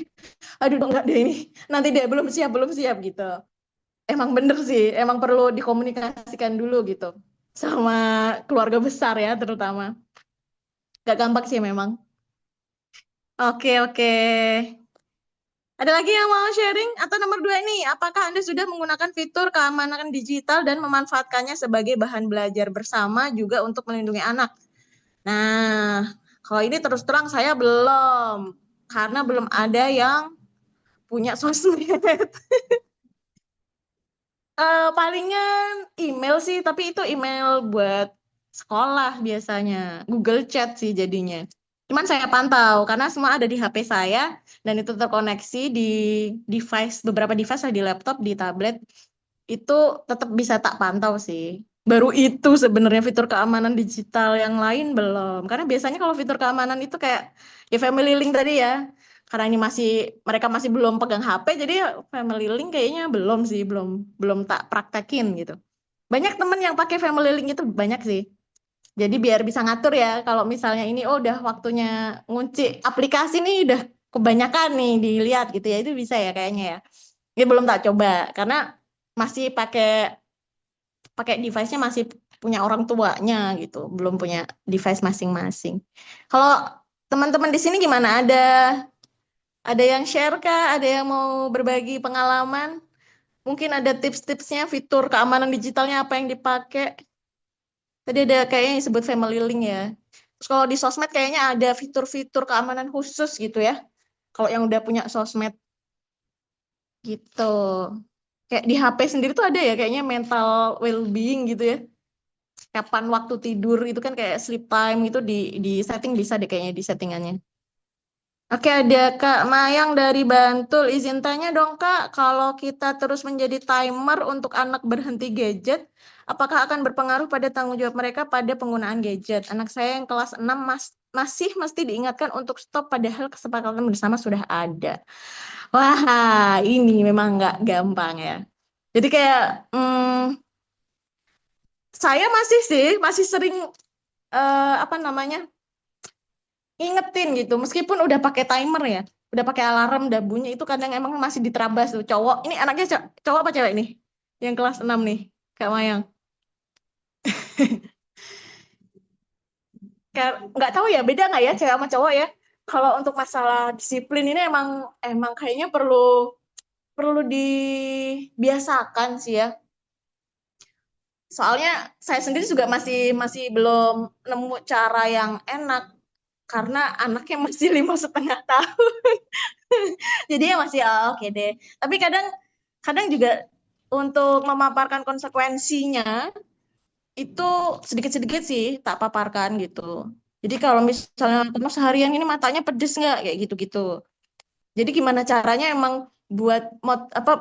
G: aduh enggak deh ini nanti dia belum siap gitu emang bener sih emang perlu dikomunikasikan dulu gitu sama keluarga besar ya terutama gak gampang sih memang. Oke, oke. Ada lagi yang mau sharing? Atau nomor 2 ini, apakah Anda sudah menggunakan fitur keamanan digital dan memanfaatkannya sebagai bahan belajar bersama juga untuk melindungi anak? Nah, kalau ini terus terang saya belum. Karena belum ada yang punya sosmed. Palingan email sih, tapi itu email buat sekolah biasanya. Google Chat sih jadinya. Cuman saya pantau karena semua ada di HP saya dan itu terkoneksi di device beberapa device lah di laptop, di tablet itu tetap bisa tak pantau sih. Baru itu sebenarnya fitur keamanan digital yang lain belum. Karena biasanya kalau fitur keamanan itu kayak ya family link tadi ya. Karena ini mereka masih belum pegang HP jadi ya family link kayaknya belum sih, belum tak praktekin gitu. Banyak temen yang pakai family link itu banyak sih. Jadi biar bisa ngatur ya, kalau misalnya ini oh udah waktunya ngunci aplikasi nih udah kebanyakan nih dilihat gitu ya, itu bisa ya kayaknya ya. Ini belum tak coba karena masih pakai pakai device-nya masih punya orang tuanya gitu, belum punya device masing-masing. Kalau teman-teman di sini gimana? Ada yang share kah? Ada yang mau berbagi pengalaman? Mungkin ada tips-tipsnya fitur keamanan digitalnya apa yang dipakai? Tadi ada kayaknya yang disebut family link ya. Terus kalau di sosmed kayaknya ada fitur-fitur keamanan khusus gitu ya. Kalau yang udah punya sosmed gitu. Kayak di HP sendiri tuh ada ya kayaknya mental well-being gitu ya. Kapan waktu tidur itu kan kayak sleep time itu di setting bisa deh kayaknya di settingannya. Oke, ada Kak Mayang dari Bantul. Izin tanya dong Kak, kalau kita terus menjadi timer untuk anak berhenti gadget, apakah akan berpengaruh pada tanggung jawab mereka pada penggunaan gadget? Anak saya yang kelas 6 masih mesti diingatkan untuk stop padahal kesepakatan bersama sudah ada. Wah, ini memang nggak gampang ya. Jadi kayak saya masih sering apa namanya ingetin gitu meskipun udah pakai timer ya udah pakai alarm udah bunyi itu kadang emang masih diterabas tuh cowok ini anaknya cowok apa cewek nih yang kelas 6 nih Kak Mayang nggak tahu ya beda nggak ya cewek sama cowok ya kalau untuk masalah disiplin ini emang kayaknya perlu perlu dibiasakan sih ya soalnya saya sendiri juga masih masih belum nemu cara yang enak karena anaknya masih 5,5 tahun. Jadi ya masih oke deh. Tapi kadang kadang juga untuk memaparkan konsekuensinya itu sedikit-sedikit sih tak paparkan gitu. Jadi kalau misalnya kamu seharian ini matanya pedes nggak kayak gitu-gitu. Jadi gimana caranya emang buat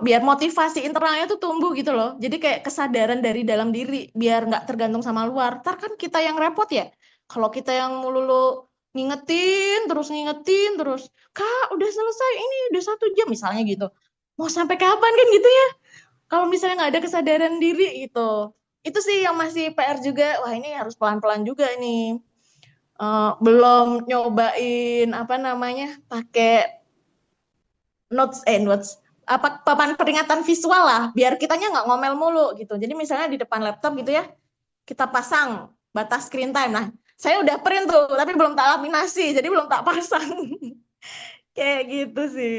G: biar motivasi internalnya tuh tumbuh gitu loh. Jadi kayak kesadaran dari dalam diri biar nggak tergantung sama luar. Ntar kan kita yang repot ya. Kalau kita yang melulu ngingetin terus, Kak udah selesai ini udah 1 jam misalnya gitu. Mau sampai kapan kan gitu ya? Kalau misalnya nggak ada kesadaran diri gitu. itu sih yang masih PR juga. Wah, ini harus pelan-pelan juga ini. Belum nyobain apa namanya pakai notes apa papan peringatan visual lah, biar kitanya nggak ngomel mulu gitu. Jadi misalnya di depan laptop gitu ya, kita pasang batas screen time. Nah, saya udah print tuh, tapi belum tak laminasi, jadi belum tak pasang. Kayak gitu sih.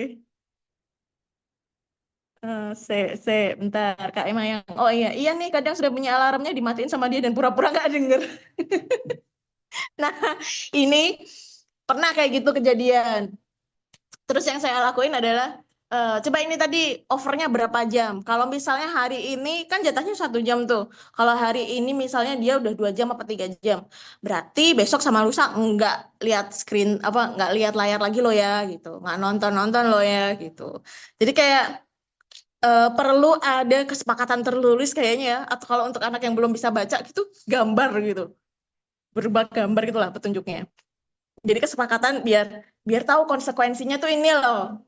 G: Bentar, Kak Emma yang, oh iya nih, kadang sudah punya alarmnya dimatiin sama dia dan pura-pura nggak denger. Nah, ini pernah kayak gitu kejadian. Terus yang saya lakuin adalah, coba ini tadi overnya berapa jam. Kalau misalnya hari ini kan jatahnya 1 jam tuh. Kalau hari ini misalnya dia udah 2 jam apa 3 jam. Berarti besok sama lusa nggak lihat screen, apa nggak lihat layar lagi lo ya gitu. Nggak nonton-nonton lo ya gitu. Jadi kayak perlu ada kesepakatan tertulis kayaknya ya. Atau kalau untuk anak yang belum bisa baca gitu, gambar gitu. Berupa gambar gitulah petunjuknya. Jadi kesepakatan biar tahu konsekuensinya tuh ini loh.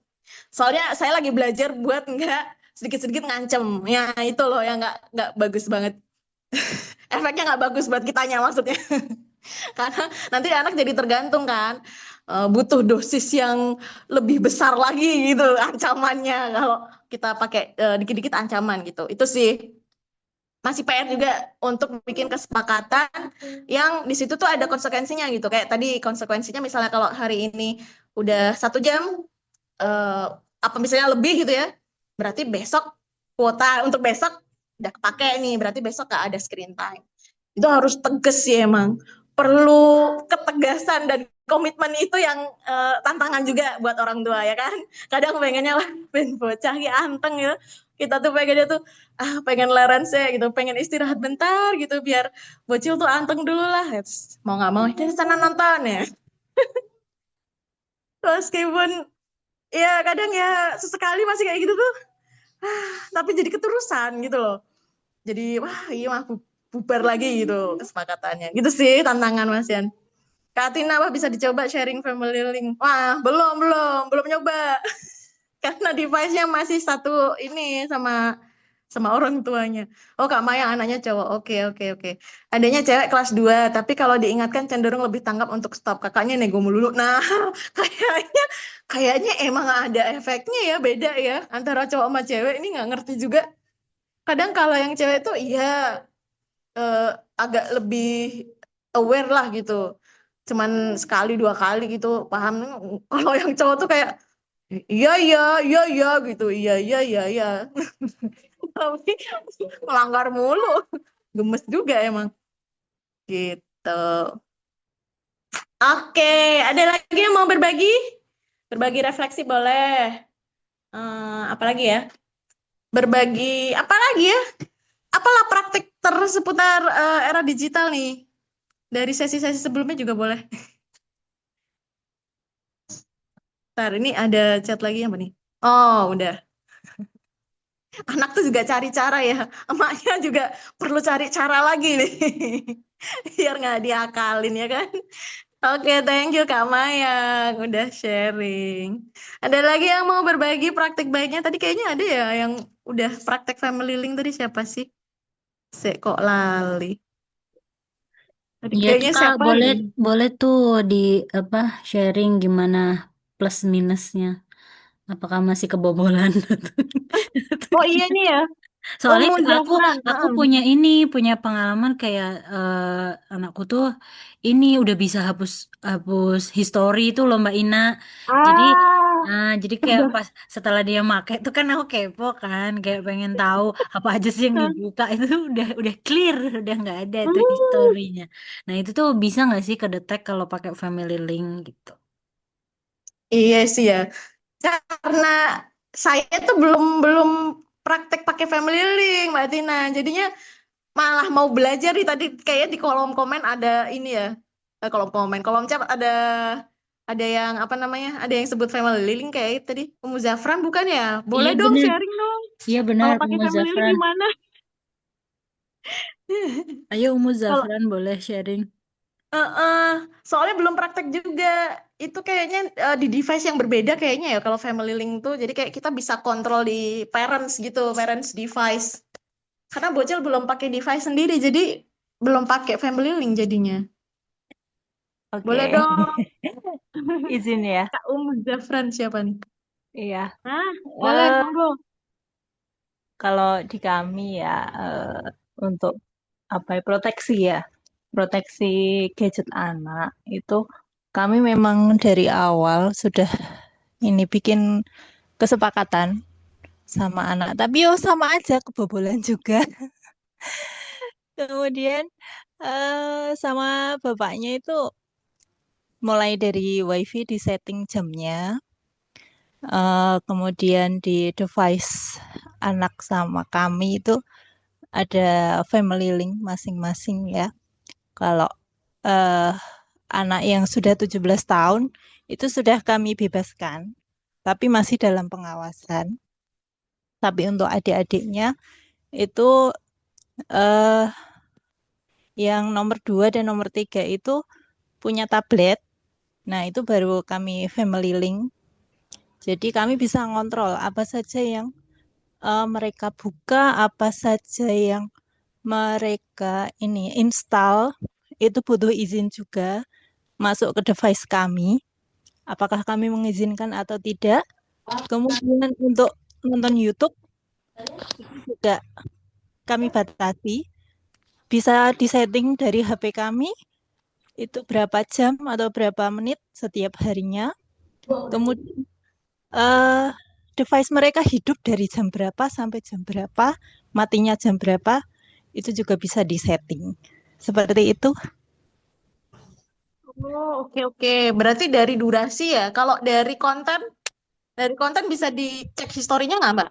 G: Soalnya saya lagi belajar buat nggak sedikit-sedikit ngancem. Ya itu loh yang nggak bagus banget. Efeknya nggak bagus buat kitanya maksudnya. Karena nanti anak jadi tergantung kan. Butuh dosis yang lebih besar lagi gitu ancamannya kalau kita pakai dikit-dikit ancaman gitu. Itu sih masih PR juga untuk bikin kesepakatan yang di situ tuh ada konsekuensinya gitu. Kayak tadi konsekuensinya misalnya kalau hari ini udah 1 jam, apa misalnya lebih gitu ya, berarti besok kuota untuk besok udah kepake nih, berarti besok gak ada screen time. Itu harus tegas sih emang. Perlu ketegasan dan komitmen itu yang tantangan juga buat orang tua ya kan. Kadang pengennya lah pengen bocah ya anteng ya. Kita tuh pengennya tuh pengen leren sih gitu, pengen istirahat bentar gitu biar bocil tuh anteng dulu lah. Mau nggak mau dari sana nonton ya. Meskipun ya kadang ya sesekali masih kayak gitu tuh. Tapi jadi keterusan gitu loh. Jadi wah iya mah bubar lagi gitu kesepakatannya. Gitu sih tantangan Mas Yan. Kak Tina apa bisa dicoba sharing family link? Wah, belum nyoba. Karena device-nya masih satu ini sama orang tuanya. Oh, Kak Maya anaknya cowok. Oke. Adanya cewek kelas 2, tapi kalau diingatkan cenderung lebih tanggap untuk stop. Kakaknya nego melulu. Nah, kayaknya emang ada efeknya ya, beda ya antara cowok sama cewek. Ini nggak ngerti juga. Kadang kalau yang cewek tuh iya agak lebih aware lah gitu. Cuman sekali 2 kali gitu paham. Kalau yang cowok tuh kayak iya gitu. Iya. Tapi melanggar mulu. Gemes juga emang. Gitu. Oke, ada lagi yang mau berbagi? Berbagi refleksi boleh. Apalagi ya? Berbagi apa lagi ya? Apalah praktik seputar era digital nih? Dari sesi-sesi sebelumnya juga boleh. Ntar, ini ada chat lagi apa nih? Oh, udah. Anak tuh juga cari cara ya. Emaknya juga perlu cari cara lagi nih. Biar nggak diakalin ya kan? Oke, thank you Kak Maya udah sharing. Ada lagi yang mau berbagi praktik baiknya? Tadi kayaknya ada ya yang udah praktek family link tadi siapa sih? Kok lali. Tadi
D: Iya tuh
G: kayaknya
D: Kak,
G: siapa
D: boleh tuh di apa sharing gimana plus minusnya. Apakah masih kebobolan?
G: Oh iya nih ya.
D: Soalnya aku
G: Zafran.
D: aku punya pengalaman kayak anakku tuh ini udah bisa hapus hapus history itu loh Mbak Ina. Jadi jadi kayak pas setelah dia make tuh kan aku kepo kan kayak pengen tahu apa aja sih yang dibuka itu udah clear, udah nggak ada tuh historinya. Nah, itu tuh bisa nggak sih kedetek kalau pakai family link gitu?
G: Iya sih ya. Karena saya tuh belum praktek pakai family link, Mbak Tina. Jadinya malah mau belajar nih tadi kayak di kolom komen ada ini ya. Kolom chat ada yang apa namanya? Ada yang sebut family link kayak tadi Umu Zafran bukan ya?
D: Iya
G: Boleh dong
D: bener,
G: sharing dong.
D: iya benar
G: Kalau pakai
D: Umu
G: family link
D: Zafran.
G: gimana?
D: Ayo Umu
G: Kalau
D: Zafran boleh sharing.
G: soalnya belum praktek juga. Itu kayaknya di device yang berbeda kayaknya ya kalau family link tuh. Jadi kayak kita bisa kontrol di parents gitu, parents device. Karena bocil belum pakai device sendiri, jadi belum pakai family link jadinya. Boleh
J: Oke,
G: dong,
J: izin ya.
G: Kak Zafran siapa nih?
J: Iya.
G: Ah, boleh,
J: Eh,
G: monggo.
J: Kalau di kami ya, untuk apa ya, proteksi gadget anak itu kami memang dari awal sudah ini bikin kesepakatan sama anak. Tapi yo sama aja kebobolan juga. Kemudian sama bapaknya itu mulai dari WiFi di setting jamnya, kemudian di device anak sama kami itu ada family link masing-masing ya. Kalau eh, anak yang sudah 17 tahun itu sudah kami bebaskan, tapi masih dalam pengawasan. Tapi untuk adik-adiknya itu eh, yang nomor 2 dan nomor 3 itu punya tablet. Nah, itu baru kami family link. Jadi kami bisa ngontrol apa saja yang mereka buka, apa saja yang mereka ini install, itu butuh izin juga masuk ke device kami. Apakah kami mengizinkan atau tidak? Kemudian untuk nonton YouTube itu juga kami batasi. Bisa disetting dari HP kami itu berapa jam atau berapa menit setiap harinya. Kemudian eh, device mereka hidup dari jam berapa sampai jam berapa, matinya jam berapa, itu juga bisa disetting. Seperti itu.
G: Oh, oke oke. Berarti dari durasi ya. Kalau dari konten bisa dicek historinya nggak, Mbak?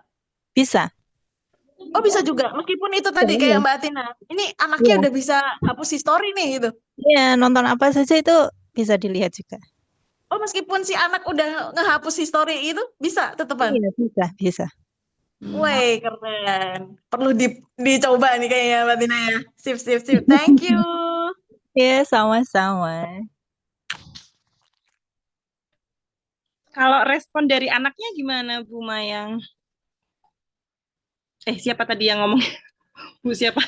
J: Bisa.
G: Oh, bisa juga. Meskipun itu tadi kayak
J: Iya.
G: Mbak Tina. Ini anaknya
J: Iya.
G: udah bisa hapus history nih gitu.
J: Iya, nonton apa saja itu bisa dilihat juga.
G: Oh, meskipun si anak udah ngehapus history itu bisa tetepan.
J: Iya, bisa, bisa.
G: Wih, keren. Perlu dicoba nih kayaknya Mbak Tina ya. Sip, sip, sip. Thank you.
J: Iya, sama-sama.
H: Kalau respon dari anaknya gimana, Bu Mayang? Siapa tadi yang ngomong? Bu siapa?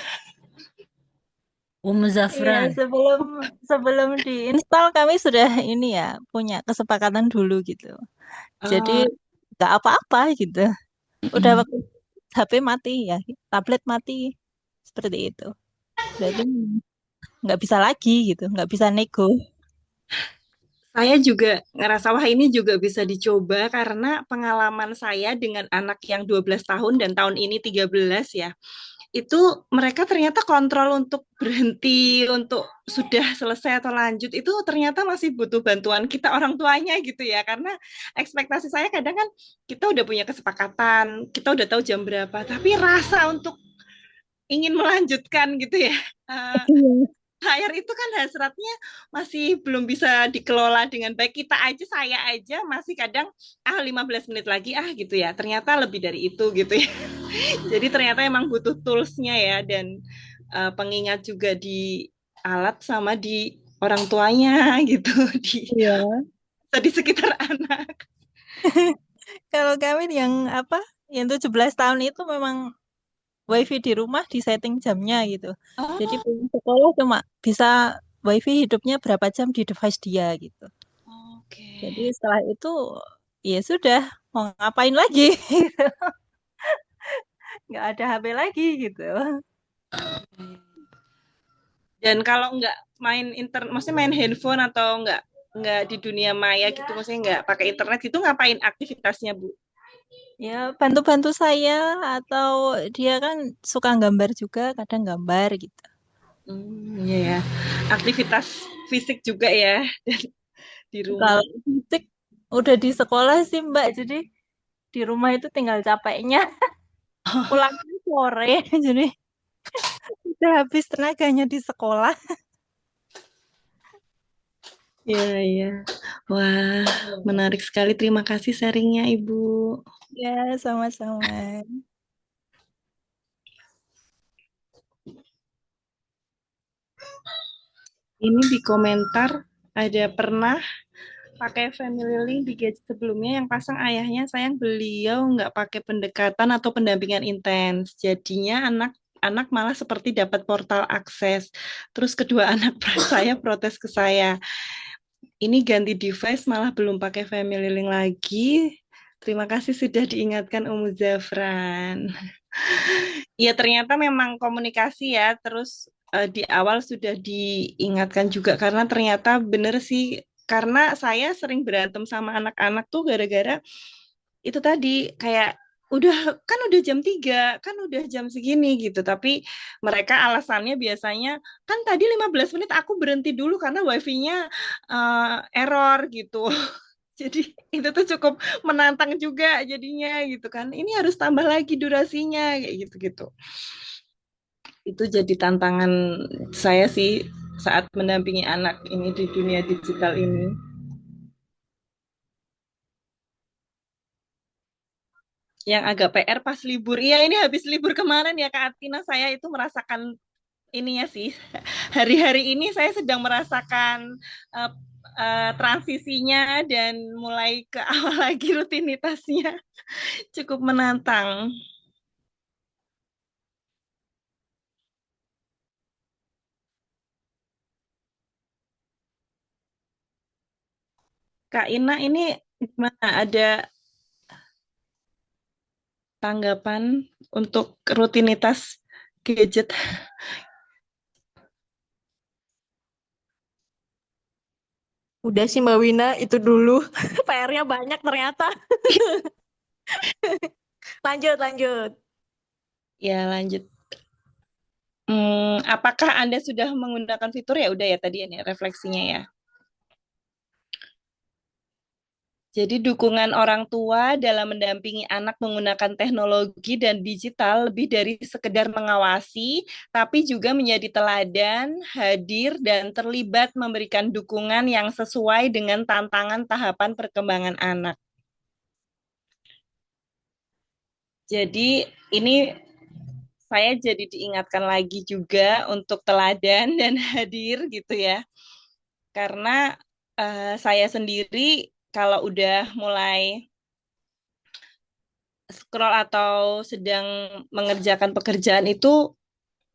D: Umu
J: Iya,
D: Zafran.
J: sebelum sebelum diinstal kami sudah ini ya punya kesepakatan dulu gitu. Jadi nggak apa-apa gitu. Udah waktu HP mati ya, tablet mati seperti itu. Berarti nggak bisa lagi gitu, nggak bisa nego.
H: Saya juga ngerasa wah ini juga bisa dicoba karena pengalaman saya dengan anak yang 12 tahun dan tahun ini 13 ya. Itu mereka ternyata kontrol untuk berhenti, untuk sudah selesai atau lanjut itu ternyata masih butuh bantuan kita orang tuanya gitu ya. Karena ekspektasi saya kadang kan kita udah punya kesepakatan, kita udah tahu jam berapa, tapi rasa untuk ingin melanjutkan gitu ya. Layar itu kan hasratnya masih belum bisa dikelola dengan baik. Saya aja masih kadang 15 menit lagi gitu ya. Ternyata lebih dari itu gitu ya. Jadi ternyata emang butuh toolsnya ya dan pengingat juga di alat sama di orang tuanya gitu
J: Iya.
H: di sekitar anak.
J: Kalau kami yang apa, yang 17 tahun itu memang WiFi di rumah di setting jamnya gitu. Jadi pulang sekolah cuma bisa WiFi hidupnya berapa jam di device dia gitu. Jadi setelah itu ya sudah mau ngapain lagi? Nggak ada HP lagi gitu.
H: Dan kalau nggak main internet, maksudnya main handphone atau nggak di dunia maya gitu, maksudnya nggak pakai internet gitu, ngapain aktivitasnya, Bu?
J: Ya bantu-bantu saya atau dia kan suka gambar juga, kadang gambar gitu.
H: Iya ya. Aktivitas fisik juga ya di rumah.
J: Kalau fisik udah di sekolah sih Mbak, jadi di rumah itu tinggal capeknya. Pulang sore, jadi udah habis tenaganya di sekolah.
H: Iya, iya. Wah, menarik sekali. Terima kasih sharingnya, Ibu.
J: Ya, sama-sama.
H: Ini di komentar ada pernah pakai family link di gadget sebelumnya yang pasang ayahnya sayang beliau nggak pakai pendekatan atau pendampingan intens. Jadinya anak malah seperti dapat portal akses. Terus kedua anak saya protes ke saya. Ini ganti device malah belum pakai Family Link lagi. Terima kasih sudah diingatkan Umu Zafran. Ya ternyata memang komunikasi ya, terus di awal sudah diingatkan juga karena ternyata bener sih, karena saya sering berantem sama anak-anak tuh gara-gara itu tadi kayak udah jam 3 kan udah jam segini gitu, tapi mereka alasannya biasanya kan tadi 15 menit aku berhenti dulu karena wifi-nya error gitu. Jadi itu tuh cukup menantang juga jadinya gitu kan. Ini harus tambah lagi durasinya kayak gitu-gitu. Itu jadi tantangan saya sih saat mendampingi anak ini di dunia digital ini. Yang agak PR pas libur. Iya, ini habis libur kemarin ya Kak Atina, saya itu merasakan ininya sih. Hari-hari ini saya sedang merasakan uh, transisinya dan mulai ke awal lagi rutinitasnya. Cukup menantang. Kak Ina ini gimana? Ada tanggapan untuk rutinitas gadget?
G: Udah sih Mbak Wina, itu dulu. PR-nya banyak ternyata. Lanjut, lanjut.
H: Ya lanjut. Apakah Anda sudah menggunakan fitur ya? Udah ya tadi ini refleksinya ya. Jadi dukungan orang tua dalam mendampingi anak menggunakan teknologi dan digital lebih dari sekedar mengawasi, tapi juga menjadi teladan, hadir, dan terlibat memberikan dukungan yang sesuai dengan tantangan tahapan perkembangan anak. Jadi ini saya jadi diingatkan lagi juga untuk teladan dan hadir gitu ya. Karena saya sendiri kalau udah mulai scroll atau sedang mengerjakan pekerjaan itu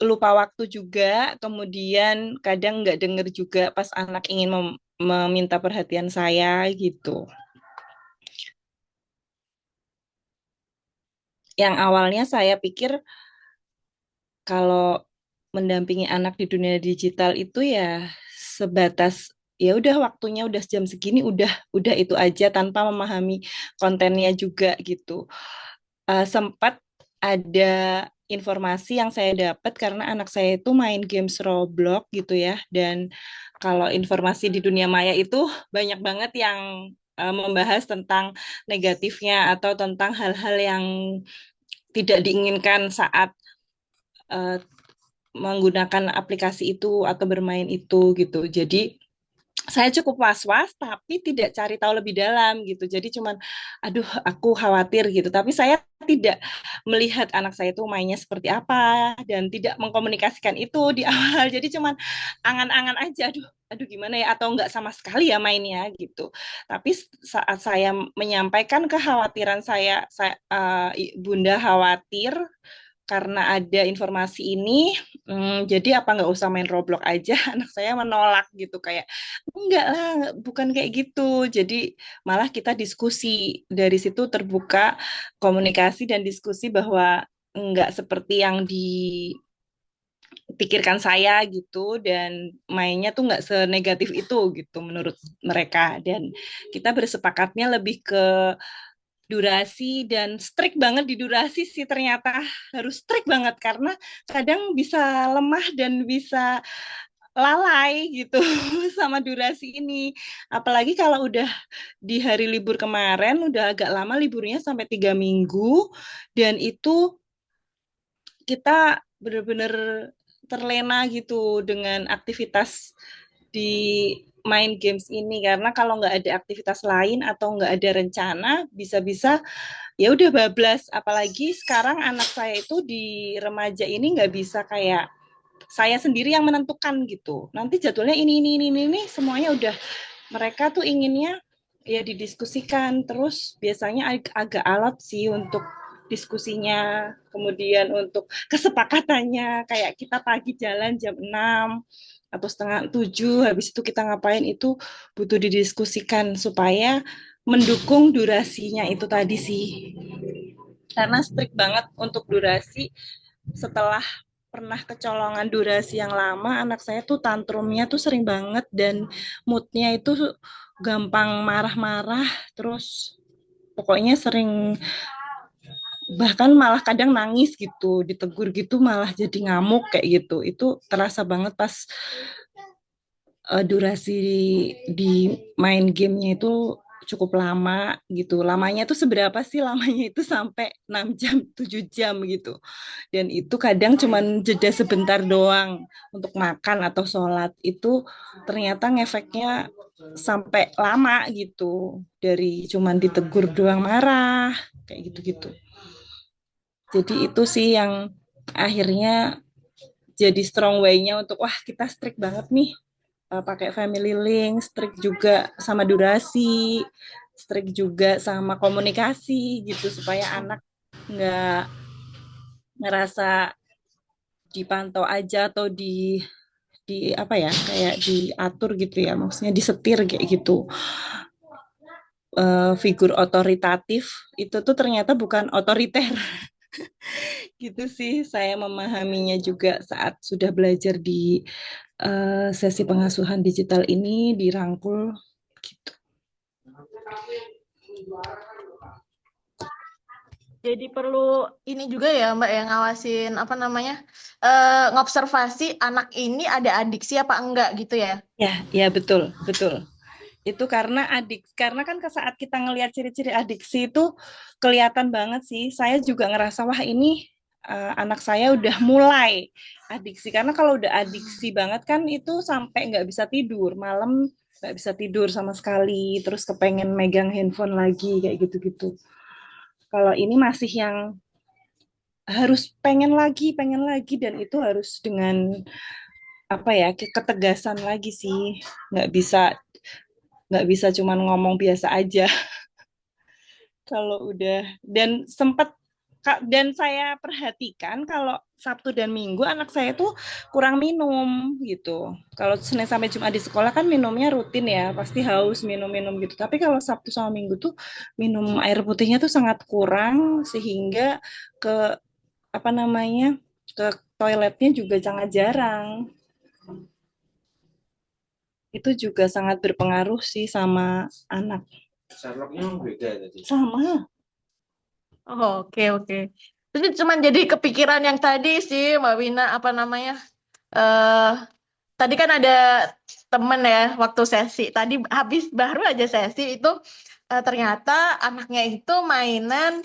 H: lupa waktu juga, kemudian kadang nggak denger juga pas anak ingin meminta perhatian saya gitu. Yang awalnya saya pikir kalau mendampingi anak di dunia digital itu ya sebatas ya udah waktunya udah jam segini udah itu aja tanpa memahami kontennya juga gitu. Sempat ada informasi yang saya dapat karena anak saya itu main games Roblox gitu ya, dan kalau informasi di dunia maya itu banyak banget yang membahas tentang negatifnya atau tentang hal-hal yang tidak diinginkan saat uh, menggunakan aplikasi itu atau bermain itu gitu. Jadi saya cukup was-was tapi tidak cari tahu lebih dalam gitu. Jadi cuman aduh aku khawatir gitu. Tapi saya tidak melihat anak saya itu mainnya seperti apa dan tidak mengkomunikasikan itu di awal. Jadi cuman angan-angan aja aduh gimana ya atau enggak sama sekali ya mainnya gitu. Tapi saat saya menyampaikan kekhawatiran saya Bunda khawatir karena ada informasi ini, jadi apa nggak usah main Roblox aja? Anak saya menolak gitu, kayak enggak lah, bukan kayak gitu. Jadi malah kita diskusi dari situ terbuka komunikasi dan diskusi bahwa enggak seperti yang dipikirkan saya gitu dan mainnya tuh nggak senegatif itu gitu menurut mereka dan kita bersepakatnya lebih ke durasi dan strict banget di durasi sih ternyata harus strict banget karena kadang bisa lemah dan bisa lalai gitu sama durasi ini. Apalagi kalau udah di hari libur kemarin udah agak lama liburnya sampai 3 minggu dan itu kita benar-benar terlena gitu dengan aktivitas di main games ini karena kalau nggak ada aktivitas lain atau nggak ada rencana bisa-bisa ya udah bablas apalagi sekarang anak saya itu di remaja ini nggak bisa kayak saya sendiri yang menentukan gitu nanti jadwalnya ini semuanya udah mereka tuh inginnya ya didiskusikan terus biasanya agak alot sih untuk diskusinya, kemudian untuk kesepakatannya, kayak kita pagi jalan jam 6 atau setengah 7, habis itu kita ngapain, itu butuh didiskusikan supaya mendukung durasinya itu tadi sih. Karena strict banget untuk durasi, setelah pernah kecolongan durasi yang lama, anak saya tuh tantrumnya tuh sering banget dan moodnya itu gampang marah-marah, terus pokoknya sering, bahkan malah kadang nangis gitu, ditegur gitu malah jadi ngamuk kayak gitu. Itu terasa banget pas durasi di main gamenya itu cukup lama gitu. Lamanya tuh seberapa sih? Lamanya itu sampai 6 jam, 7 jam gitu. Dan itu kadang cuman jeda sebentar doang untuk makan atau sholat. Itu ternyata ngefeknya sampai lama gitu. Dari cuman ditegur doang marah, kayak gitu-gitu. Jadi itu sih yang akhirnya jadi strong way-nya untuk wah kita strict banget nih, pakai family link, strict juga sama durasi, strict juga sama komunikasi gitu supaya anak nggak ngerasa dipantau aja atau di apa ya, kayak diatur gitu ya, maksudnya disetir kayak gitu. Figur otoritatif itu tuh ternyata bukan otoriter. Gitu sih saya memahaminya juga saat sudah belajar di sesi pengasuhan digital ini, dirangkul gitu.
G: Jadi perlu ini juga ya Mbak yang ngawasin apa namanya, ngobservasi anak ini ada adiksi apa enggak gitu ya?
H: Ya betul, betul. Itu karena karena kan saat kita ngelihat ciri-ciri adiksi itu kelihatan banget sih. Saya juga ngerasa wah ini anak saya udah mulai adiksi. Karena kalau udah adiksi banget kan itu sampai nggak bisa tidur malam, nggak bisa tidur sama sekali. Terus kepengen megang handphone lagi kayak gitu-gitu. Kalau ini masih yang harus pengen lagi, dan itu harus dengan apa ya, ketegasan lagi sih. Nggak bisa cuman ngomong biasa aja. Kalau udah, dan saya perhatikan kalau Sabtu dan Minggu anak saya tuh kurang minum gitu. Kalau Senin sampai Jumat di sekolah kan minumnya rutin ya, pasti haus minum-minum gitu. Tapi kalau Sabtu sama Minggu tuh minum air putihnya tuh sangat kurang sehingga ke apa namanya, ke toiletnya juga sangat jarang. Itu juga sangat berpengaruh sih sama anak.
E: Sherlocknya beda tadi.
H: Sama.
G: Oh, oke. Jadi cuman jadi kepikiran yang tadi sih Mbak Wina apa namanya? eh Tadi kan ada temen ya waktu sesi. Tadi habis baru aja sesi itu ternyata anaknya itu mainan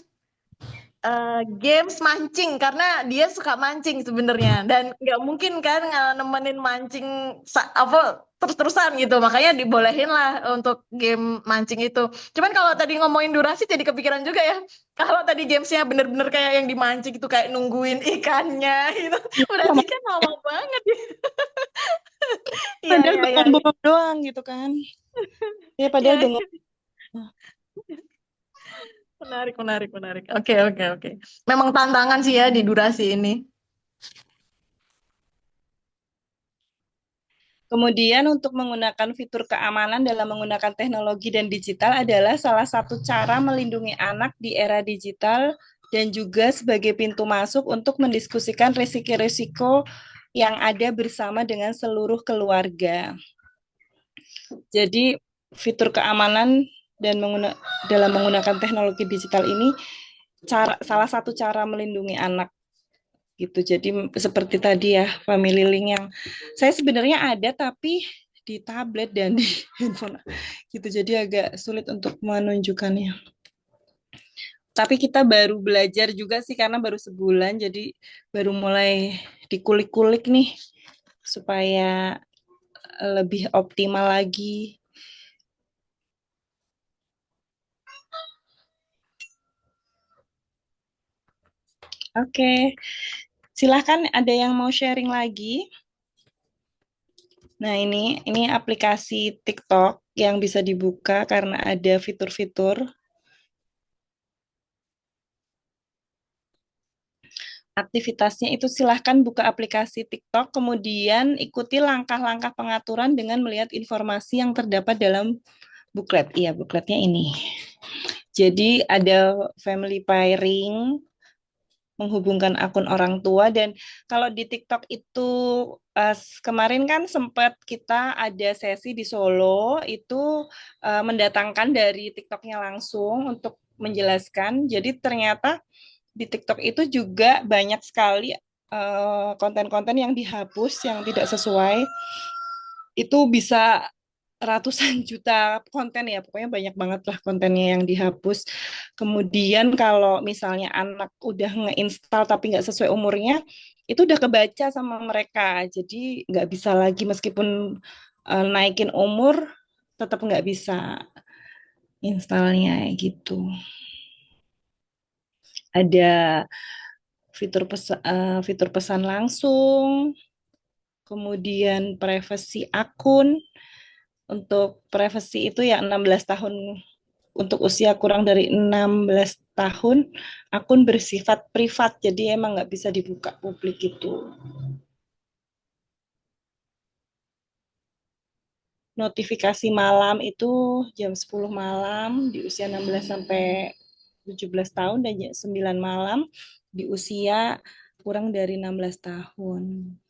G: games mancing karena dia suka mancing sebenarnya dan nggak mungkin kan nemenin mancing apa terus-terusan gitu, makanya dibolehin lah untuk game mancing itu. Cuman kalau tadi ngomongin durasi jadi kepikiran juga ya, kalau tadi gamesnya bener-bener kayak yang dimancing itu kayak nungguin ikannya gitu berarti kan lama banget ya. Iya,
H: Padahal
G: iya, iya.
H: bengong doang gitu kan. Ya padahal
G: Iya.
H: bengong.
G: Menarik. Oke. Memang tantangan sih ya di durasi ini.
H: Kemudian untuk menggunakan fitur keamanan dalam menggunakan teknologi dan digital adalah salah satu cara melindungi anak di era digital dan juga sebagai pintu masuk untuk mendiskusikan risiko-risiko yang ada bersama dengan seluruh keluarga. Jadi fitur keamanan dan dalam menggunakan teknologi digital ini salah satu cara melindungi anak gitu. Jadi seperti tadi ya, family link yang saya sebenarnya ada tapi di tablet dan di handphone gitu, jadi agak sulit untuk menunjukkannya. Tapi kita baru belajar juga sih karena baru sebulan, jadi baru mulai dikulik-kulik nih supaya lebih optimal lagi. Oke, silahkan ada yang mau sharing lagi. Nah, ini aplikasi TikTok yang bisa dibuka karena ada fitur-fitur. aktivitasnya itu silahkan buka aplikasi TikTok, kemudian ikuti langkah-langkah pengaturan dengan melihat informasi yang terdapat dalam buklet. Iya, bukletnya ini. Jadi ada family pairing, menghubungkan akun orang tua, dan kalau di TikTok itu kemarin kan sempat kita ada sesi di Solo itu mendatangkan dari TikToknya langsung untuk menjelaskan. Jadi ternyata di TikTok itu juga banyak sekali konten-konten yang dihapus yang tidak sesuai. Itu bisa ratusan juta konten ya, pokoknya banyak banget lah kontennya yang dihapus. Kemudian kalau misalnya anak udah ngeinstal tapi nggak sesuai umurnya, itu udah kebaca sama mereka. Jadi nggak bisa lagi meskipun naikin umur, tetap nggak bisa installnya gitu. Ada fitur pesan langsung, kemudian privasi akun. Untuk privasi itu ya 16 tahun, untuk usia kurang dari 16 tahun, akun bersifat privat, jadi emang nggak bisa dibuka publik gitu. Notifikasi malam itu jam 10 malam di usia 16 sampai 17 tahun, dan jam 9 malam di usia kurang dari 16 tahun.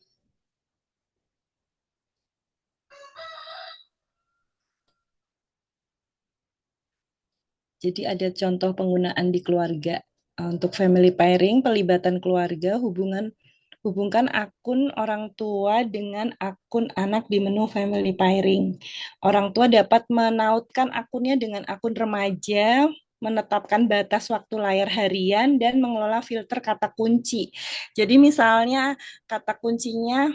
H: Jadi ada contoh penggunaan di keluarga. Untuk family pairing, pelibatan keluarga, hubungkan akun orang tua dengan akun anak di menu family pairing. Orang tua dapat menautkan akunnya dengan akun remaja, menetapkan batas waktu layar harian, dan mengelola filter kata kunci. Jadi misalnya kata kuncinya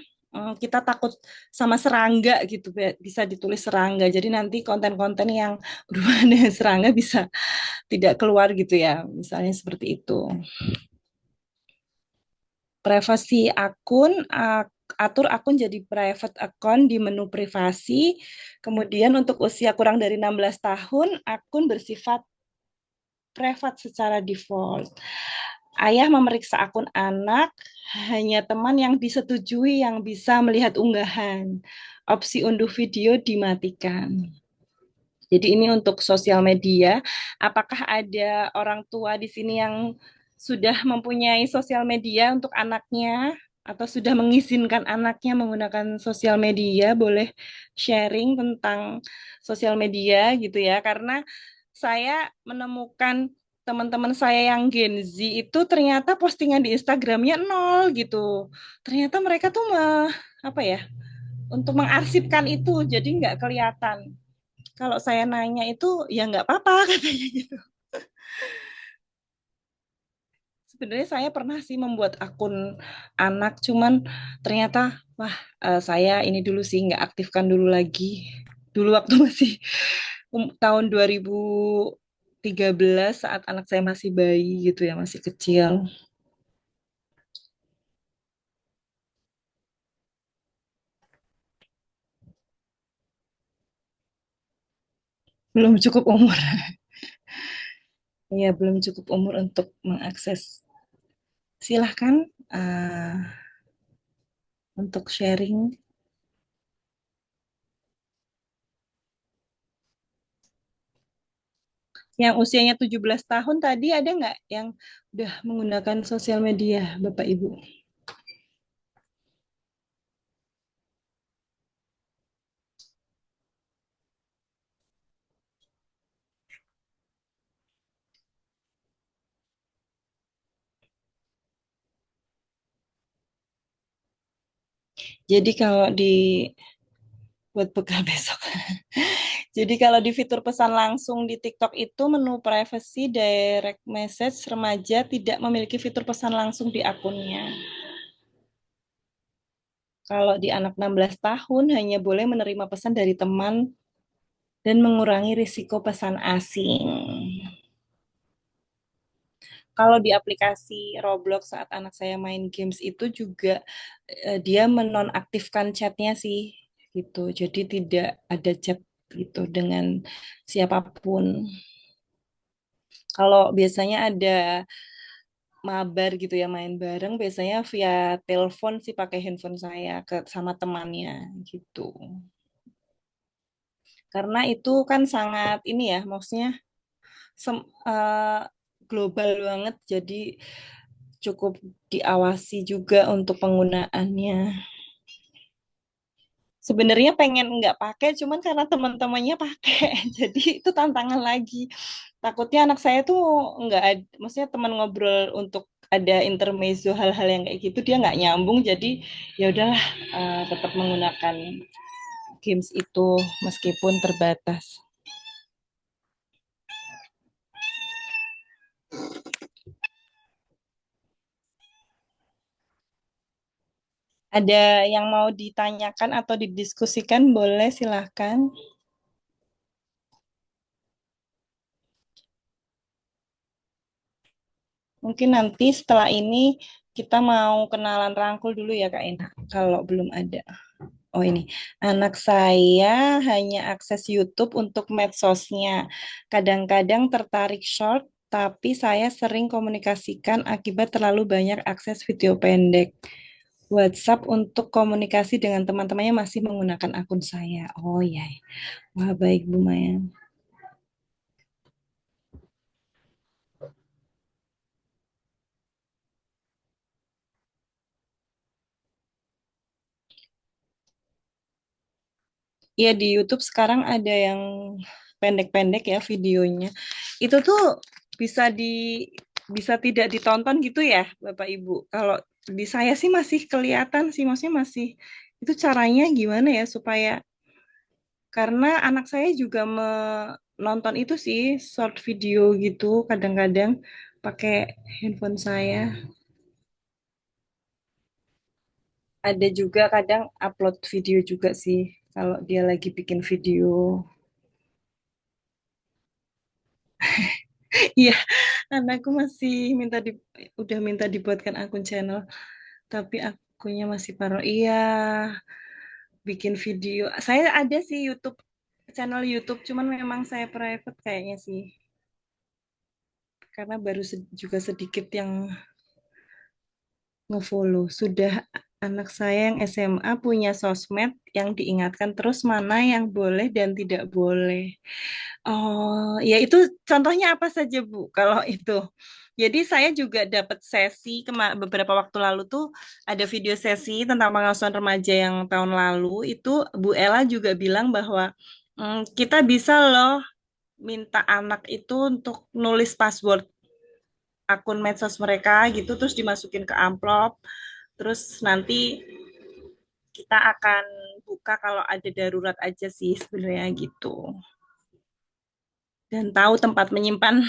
H: kita takut sama serangga gitu, bisa ditulis serangga. Jadi nanti konten-konten yang berhubungan dengan serangga bisa tidak keluar gitu ya, misalnya seperti itu. Privasi akun, atur akun jadi private account di menu privasi. Kemudian untuk usia kurang dari 16 tahun, akun bersifat private secara default. Ayah memeriksa akun anak, hanya teman yang disetujui yang bisa melihat unggahan. Opsi unduh video dimatikan. Jadi ini untuk sosial media. Apakah ada orang tua di sini yang sudah mempunyai sosial media untuk anaknya atau sudah mengizinkan anaknya menggunakan sosial media? Boleh sharing tentang sosial media gitu ya. Karena saya menemukan teman-teman saya yang Gen Z itu ternyata postingan di Instagramnya nol gitu. Ternyata mereka tuh apa ya, untuk mengarsipkan itu, jadi nggak kelihatan. Kalau saya nanya itu ya nggak apa-apa katanya gitu. Sebenarnya saya pernah sih membuat akun anak, cuman ternyata wah, saya ini dulu sih nggak aktifkan dulu lagi. Dulu waktu masih tahun 2013 saat anak saya masih bayi gitu ya, masih kecil. Belum cukup umur. Iya, belum cukup umur untuk mengakses. Silahkan untuk sharing. Yang usianya 17 tahun tadi ada nggak yang udah menggunakan sosial media, Bapak Ibu? Jadi kalau buat bekal besok. Jadi kalau di fitur pesan langsung di TikTok itu menu privacy direct message remaja tidak memiliki fitur pesan langsung di akunnya. Kalau di anak 16 tahun hanya boleh menerima pesan dari teman dan mengurangi risiko pesan asing. Kalau di aplikasi Roblox saat anak saya main games itu juga dia menonaktifkan chatnya sih gitu. Jadi tidak ada chat gitu dengan siapapun. Kalau biasanya ada mabar gitu ya, main bareng, biasanya via telepon sih, pakai handphone saya sama temannya gitu. Karena itu kan sangat ini ya, maksudnya sem- eh, global banget, jadi cukup diawasi juga untuk penggunaannya. Sebenarnya pengen nggak pakai, cuman karena teman-temannya pakai, jadi itu tantangan lagi. Takutnya anak saya tuh nggak ada, maksudnya teman ngobrol untuk ada intermezzo hal-hal yang kayak gitu dia nggak nyambung, jadi ya udahlah, tetap menggunakan games itu meskipun terbatas. Ada yang mau ditanyakan atau didiskusikan, boleh silahkan. Mungkin nanti setelah ini kita mau kenalan rangkul dulu ya Kak Ina, kalau belum ada. Oh ini, anak saya hanya akses YouTube untuk medsosnya. Kadang-kadang tertarik short, tapi saya sering komunikasikan akibat terlalu banyak akses video pendek. WhatsApp untuk komunikasi dengan teman-temannya masih menggunakan akun saya. Oh ya, wah baik Bu Maya. Iya di YouTube sekarang ada yang pendek-pendek ya videonya. Itu tuh bisa bisa tidak ditonton gitu ya, Bapak Ibu. Kalau di saya sih masih kelihatan sih, maksudnya masih itu caranya gimana ya supaya karena anak saya juga menonton itu sih short video gitu kadang-kadang pakai handphone saya. Ada juga kadang upload video juga sih kalau dia lagi bikin video. Iya, anakku masih udah minta dibuatkan akun channel, tapi akunnya masih paro. Iya, bikin video. Saya ada sih YouTube, channel YouTube, cuman memang saya private kayaknya sih, karena baru juga sedikit yang ngefollow. Sudah anak saya yang SMA punya sosmed yang diingatkan terus mana yang boleh dan tidak boleh. Oh, ya itu contohnya apa saja, Bu? Kalau itu. Jadi saya juga dapat sesi beberapa waktu lalu tuh ada video sesi tentang pengasuhan remaja yang tahun lalu. Itu Bu Ella juga bilang bahwa kita bisa loh minta anak itu untuk nulis password akun medsos mereka gitu, terus dimasukin ke amplop. Terus nanti kita akan buka kalau ada darurat aja sih sebenarnya gitu. Dan tahu tempat menyimpan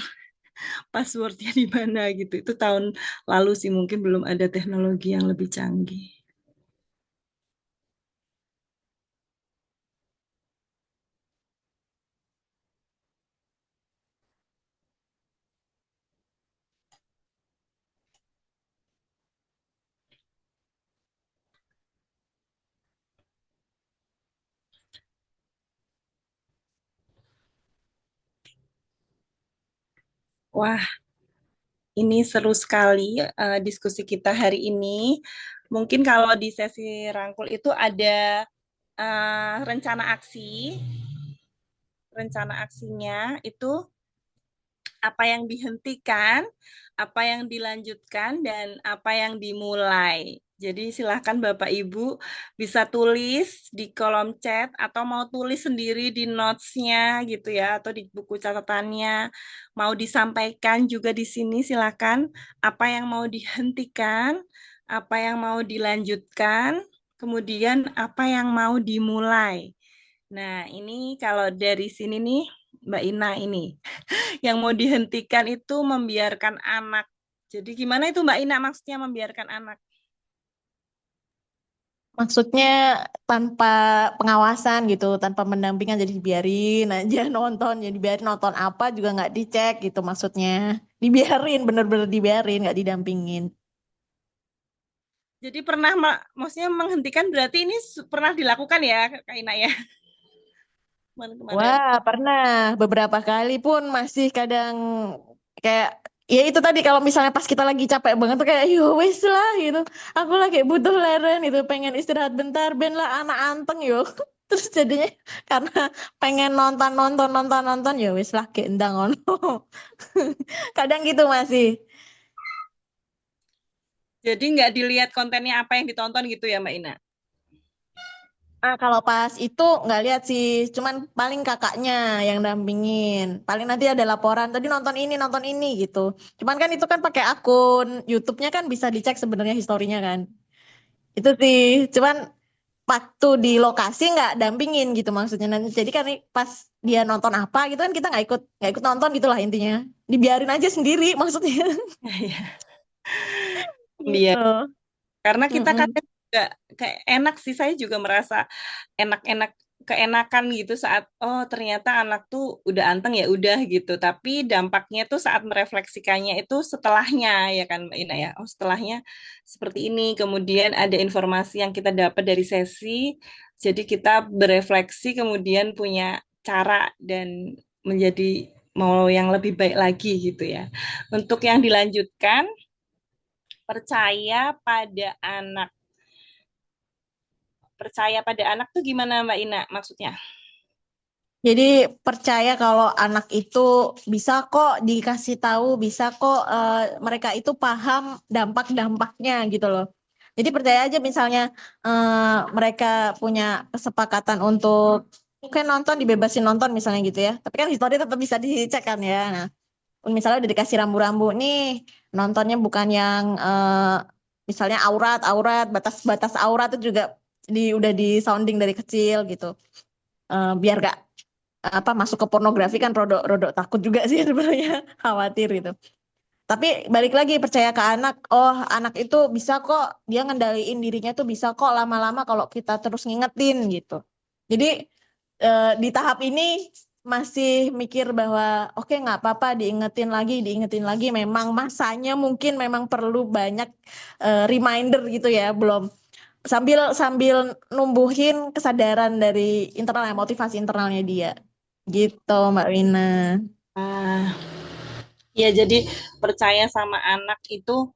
H: passwordnya di mana gitu. Itu tahun lalu sih, mungkin belum ada teknologi yang lebih canggih. Wah, ini seru sekali diskusi kita hari ini. Mungkin kalau di sesi rangkul itu ada rencana aksi. Rencana aksinya itu apa yang dihentikan, apa yang dilanjutkan, dan apa yang dimulai. Jadi silahkan Bapak Ibu bisa tulis di kolom chat atau mau tulis sendiri di notes-nya gitu ya, atau di buku catatannya. Mau disampaikan juga di sini silahkan apa yang mau dihentikan, apa yang mau dilanjutkan, kemudian apa yang mau dimulai. Nah, ini kalau dari sini nih, Mbak Ina ini yang mau dihentikan itu membiarkan anak. Jadi gimana itu Mbak Ina maksudnya membiarkan anak?
G: Maksudnya tanpa pengawasan gitu, tanpa mendampingan, jadi dibiarin aja nonton, jadi dibiarin nonton apa juga nggak dicek gitu maksudnya. Dibiarin, bener-bener dibiarin, nggak didampingin.
H: Jadi pernah maksudnya menghentikan berarti ini pernah dilakukan ya Kak Ina ya? Kemarin-kemarin.
G: Wah, pernah beberapa kali pun masih kadang kayak ya itu tadi kalau misalnya pas kita lagi capek banget tuh kayak yo wes lah gitu. Aku lagi butuh leren itu, pengen istirahat bentar, ben lah anak anteng yo. Terus jadinya karena pengen nonton ya wes lah gendang ono. Kadang gitu masih.
K: Jadi nggak dilihat kontennya apa yang ditonton gitu ya Mbak Ina?
G: Kalau pas itu nggak lihat sih, cuman paling kakaknya yang dampingin. Paling nanti ada laporan, tadi nonton ini gitu. Cuman kan itu kan pakai akun YouTube-nya kan bisa dicek sebenarnya historinya kan. Itu sih, cuman waktu di lokasi nggak dampingin gitu maksudnya. Nanti jadi kan pas dia nonton apa gitu kan kita nggak ikut nonton gitulah intinya. Dibiarin aja sendiri maksudnya.
K: Iya.
G: Gitu.
K: Karena kita
G: Mm-mm.
K: kadang juga kayak enak sih, saya juga merasa enak-enak keenakan gitu saat oh ternyata anak tuh udah anteng ya udah gitu. Tapi dampaknya tuh saat merefleksikannya itu setelahnya ya kan Mbak Ina ya. Oh setelahnya seperti ini. Kemudian ada informasi yang kita dapat dari sesi. Jadi kita berefleksi kemudian punya cara dan menjadi mau yang lebih baik lagi gitu ya. Untuk yang dilanjutkan percaya pada anak. Percaya pada anak tuh gimana Mbak Ina maksudnya?
G: Jadi percaya kalau anak itu bisa kok dikasih tahu, bisa kok mereka itu paham dampak-dampaknya gitu loh. Jadi percaya aja misalnya mereka punya kesepakatan untuk mungkin nonton dibebasin nonton misalnya gitu ya. Tapi kan histori tetap bisa dicek kan ya. Nah, misalnya udah dikasih rambu-rambu nih, nontonnya bukan yang misalnya aurat, batas-batas aurat itu juga udah di sounding dari kecil gitu. Biar gak masuk ke pornografi kan rodok takut juga sih sebenarnya khawatir gitu. Tapi balik lagi percaya ke anak, oh anak itu bisa kok dia ngendaliin dirinya tuh bisa kok lama-lama kalau kita terus ngingetin gitu. Jadi di tahap ini masih mikir bahwa oke nggak apa-apa diingetin lagi memang masanya mungkin memang perlu banyak reminder gitu ya belum sambil sambil numbuhin kesadaran dari internal motivasi internalnya dia. Gitu, Mbak Wina.
K: Ya jadi percaya sama anak itu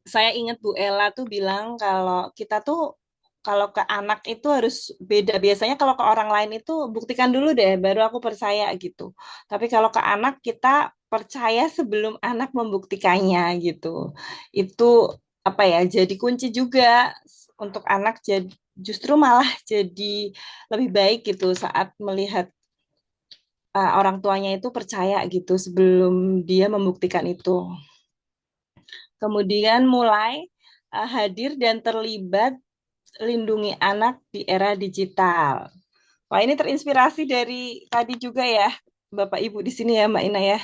K: saya ingat Bu Ella tuh bilang kalau kita tuh kalau ke anak itu harus beda. Biasanya kalau ke orang lain itu buktikan dulu deh baru aku percaya gitu. Tapi kalau ke anak kita percaya sebelum anak membuktikannya gitu. Itu apa ya? Jadi kunci juga untuk anak jadi justru malah jadi lebih baik gitu saat melihat orang tuanya itu percaya gitu sebelum dia membuktikan itu. Kemudian mulai hadir dan terlibat lindungi anak di era digital. Wah, ini terinspirasi dari tadi juga ya, Bapak Ibu di sini ya, Mbak Ina ya.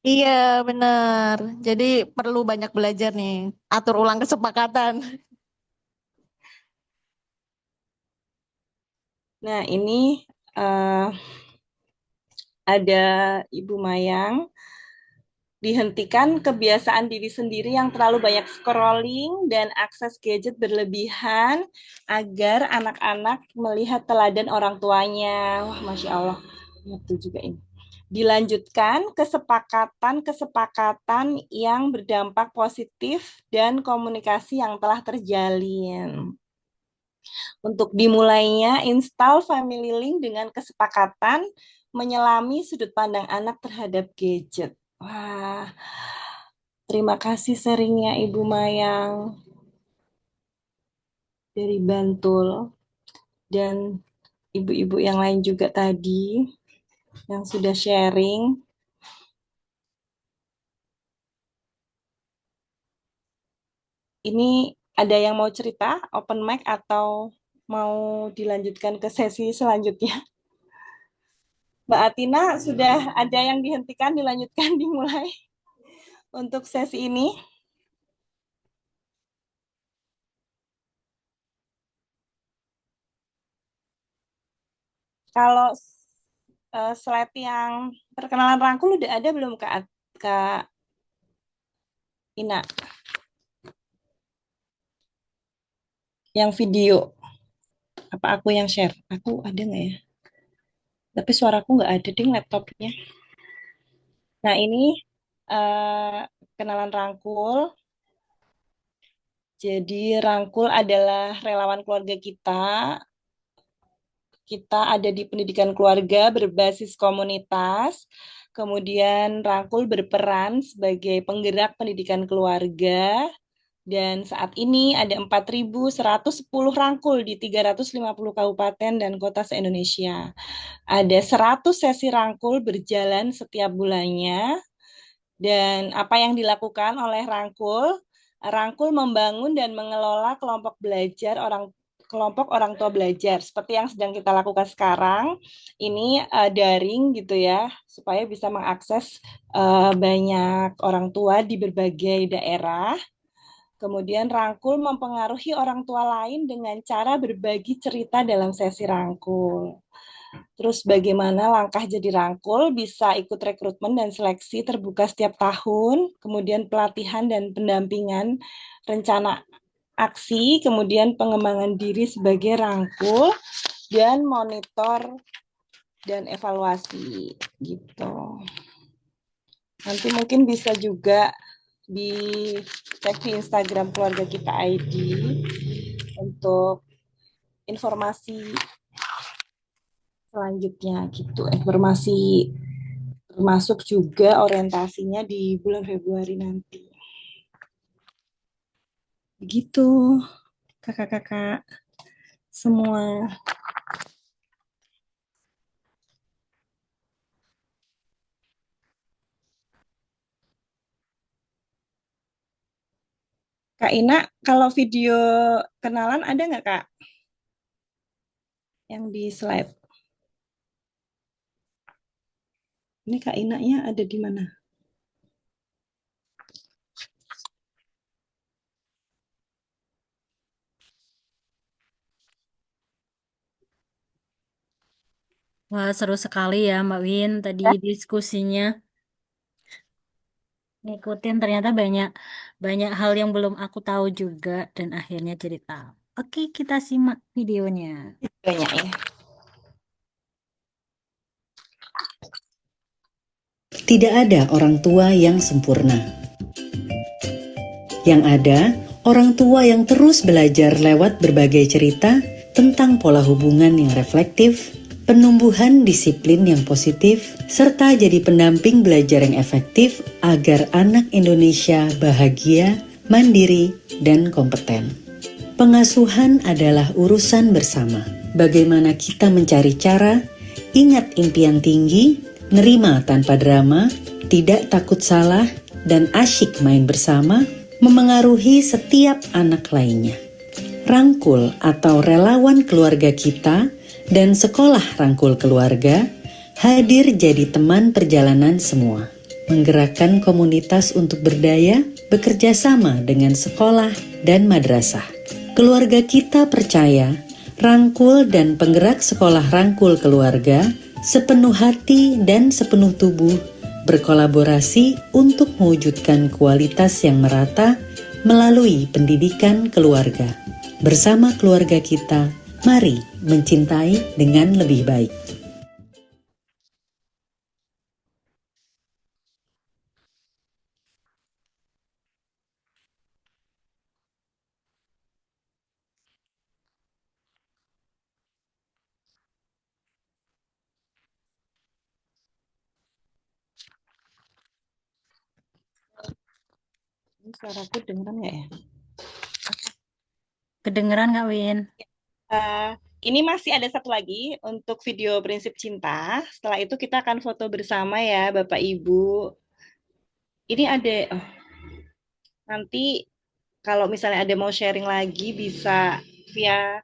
G: Iya, benar. Jadi perlu banyak belajar nih. Atur ulang kesepakatan.
K: Nah, ini ada Ibu Mayang. Dihentikan kebiasaan diri sendiri yang terlalu banyak scrolling dan akses gadget berlebihan agar anak-anak melihat teladan orang tuanya. Wah, Masya Allah. Itu juga ini. Dilanjutkan kesepakatan-kesepakatan yang berdampak positif dan komunikasi yang telah terjalin. Untuk dimulainya, install Family Link dengan kesepakatan menyelami sudut pandang anak terhadap gadget. Wah, terima kasih seringnya Ibu Mayang dari Bantul dan ibu-ibu yang lain juga tadi yang sudah sharing. Ini ada yang mau cerita, open mic atau mau dilanjutkan ke sesi selanjutnya? Mbak Atina, sudah ada yang dihentikan, dilanjutkan, dimulai untuk sesi ini? Kalau slide yang perkenalan rangkul udah ada belum Kak Ina? Yang video. Apa aku yang share? Aku ada nggak ya? Tapi suaraku nggak ada ding laptopnya.
H: Nah, ini kenalan Rangkul. Jadi Rangkul adalah relawan keluarga kita. Kita ada di pendidikan keluarga berbasis komunitas. Kemudian Rangkul berperan sebagai penggerak pendidikan keluarga. Dan saat ini ada 4.110 Rangkul di 350 kabupaten dan kota se-Indonesia. Ada 100 sesi Rangkul berjalan setiap bulannya. Dan apa yang dilakukan oleh Rangkul? Rangkul membangun dan mengelola kelompok orang tua belajar seperti yang sedang kita lakukan sekarang. Ini daring gitu ya, supaya bisa mengakses banyak orang tua di berbagai daerah. Kemudian Rangkul mempengaruhi orang tua lain dengan cara berbagi cerita dalam sesi Rangkul. Terus bagaimana langkah jadi Rangkul, bisa ikut rekrutmen dan seleksi terbuka setiap tahun, kemudian pelatihan dan pendampingan, rencana aksi, kemudian pengembangan diri sebagai Rangkul, dan monitor dan evaluasi gitu. Nanti mungkin bisa juga dicek di Instagram keluarga kita ID untuk informasi selanjutnya gitu, informasi termasuk juga orientasinya di bulan Februari nanti. Begitu kakak-kakak semua. Kak Ina, kalau video kenalan ada nggak Kak? Yang di slide. Ini Kak Ina-nya ada di mana?
D: Wah, seru sekali ya Mbak Win tadi diskusinya. Ngikutin ternyata banyak hal yang belum aku tahu juga dan akhirnya jadi tahu. Oke, kita simak videonya.
H: Banyak ya.
L: Tidak ada orang tua yang sempurna. Yang ada, orang tua yang terus belajar lewat berbagai cerita tentang pola hubungan yang reflektif, penumbuhan disiplin yang positif, serta jadi pendamping belajar yang efektif agar anak Indonesia bahagia, mandiri, dan kompeten. Pengasuhan adalah urusan bersama. Bagaimana kita mencari cara, ingat impian tinggi, nerima tanpa drama, tidak takut salah, dan asyik main bersama, memengaruhi setiap anak lainnya. Rangkul atau relawan keluarga kita dan sekolah Rangkul Keluarga hadir jadi teman perjalanan semua, menggerakkan komunitas untuk berdaya, bekerja sama dengan sekolah dan madrasah. Keluarga kita percaya Rangkul dan penggerak sekolah Rangkul Keluarga sepenuh hati dan sepenuh tubuh berkolaborasi untuk mewujudkan kualitas yang merata melalui pendidikan keluarga. Bersama keluarga kita, mari mencintai dengan lebih baik.
H: Ini suaraku dengeran nggak ya?
D: Kedengeran nggak Win?
H: Ini masih ada satu lagi untuk video prinsip cinta. Setelah itu kita akan foto bersama ya Bapak Ibu. Ini ada, nanti kalau misalnya ada mau sharing lagi bisa via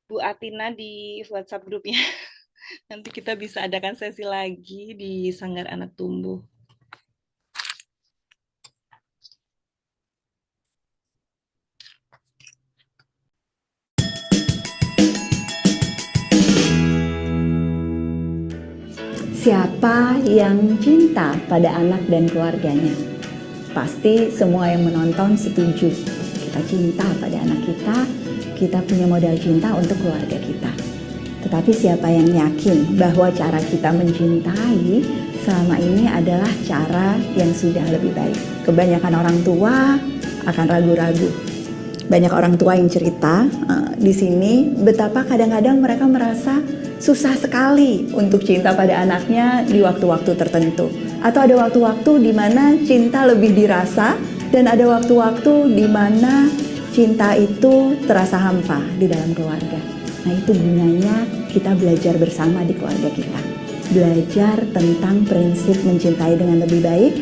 H: Bu Atina di WhatsApp grupnya. Nanti kita bisa adakan sesi lagi di Sanggar Anak Tumbuh.
I: Siapa yang cinta pada anak dan keluarganya? Pasti semua yang menonton setuju. Kita cinta pada anak kita punya modal cinta untuk keluarga kita. Tetapi siapa yang yakin bahwa cara kita mencintai selama ini adalah cara yang sudah lebih baik. Kebanyakan orang tua akan ragu-ragu. Banyak orang tua yang cerita di sini betapa kadang-kadang mereka merasa susah sekali untuk cinta pada anaknya di waktu-waktu tertentu. Atau ada waktu-waktu di mana cinta lebih dirasa dan ada waktu-waktu di mana cinta itu terasa hampa di dalam keluarga. Nah, itu gunanya kita belajar bersama di keluarga kita. Belajar tentang prinsip mencintai dengan lebih baik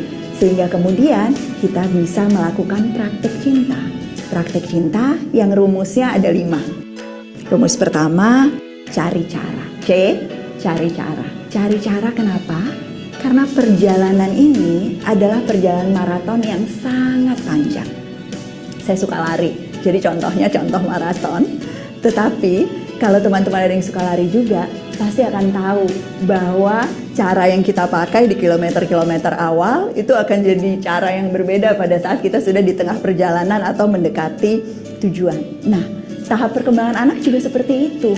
I: sehingga kemudian kita bisa melakukan praktek cinta. Praktek cinta yang rumusnya ada 5. Rumus pertama, cari cara. C, cari cara. Cari cara kenapa? Karena perjalanan ini adalah perjalanan maraton yang sangat panjang. Saya suka lari, jadi contohnya contoh maraton. Tetapi kalau teman-teman ada yang suka lari juga, pasti akan tahu bahwa cara yang kita pakai di kilometer-kilometer awal itu akan jadi cara yang berbeda pada saat kita sudah di tengah perjalanan atau mendekati tujuan. Nah, tahap perkembangan anak juga seperti itu.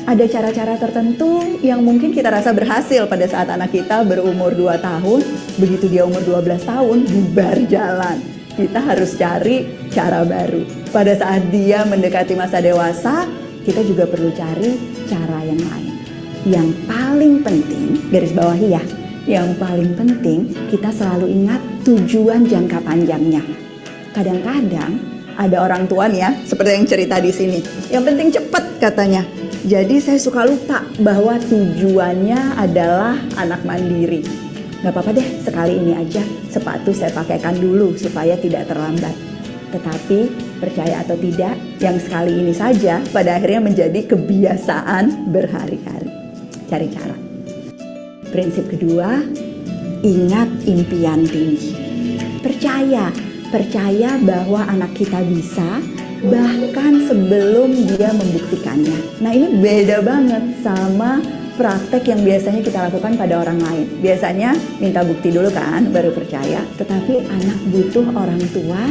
I: Ada cara-cara tertentu yang mungkin kita rasa berhasil pada saat anak kita berumur 2 tahun, begitu dia umur 12 tahun, bubar jalan. Kita harus cari cara baru. Pada saat dia mendekati masa dewasa, kita juga perlu cari cara yang lain. Yang paling penting, garis bawahi ya, yang paling penting kita selalu ingat tujuan jangka panjangnya. Kadang-kadang ada orang tua nih ya, seperti yang cerita di sini, yang penting cepat katanya. Jadi saya suka lupa bahwa tujuannya adalah anak mandiri. Gak apa-apa deh, sekali ini aja sepatu saya pakaikan dulu supaya tidak terlambat. Tetapi percaya atau tidak, yang sekali ini saja pada akhirnya menjadi kebiasaan berhari-hari. Cari cara. Prinsip kedua, ingat impian tinggi. Percaya bahwa anak kita bisa, bahkan sebelum dia membuktikannya. Nah, ini beda banget sama praktek yang biasanya kita lakukan pada orang lain. Biasanya minta bukti dulu kan, baru percaya. Tetapi anak butuh orang tua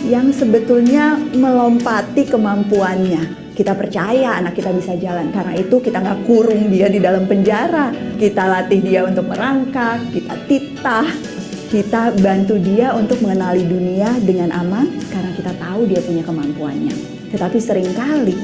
I: yang sebetulnya melompati kemampuannya. Kita percaya anak kita bisa jalan, karena itu kita nggak kurung dia di dalam penjara. Kita latih dia untuk merangkak, kita titah, kita bantu dia untuk mengenali dunia dengan aman, karena kita tahu dia punya kemampuannya. Tetapi seringkali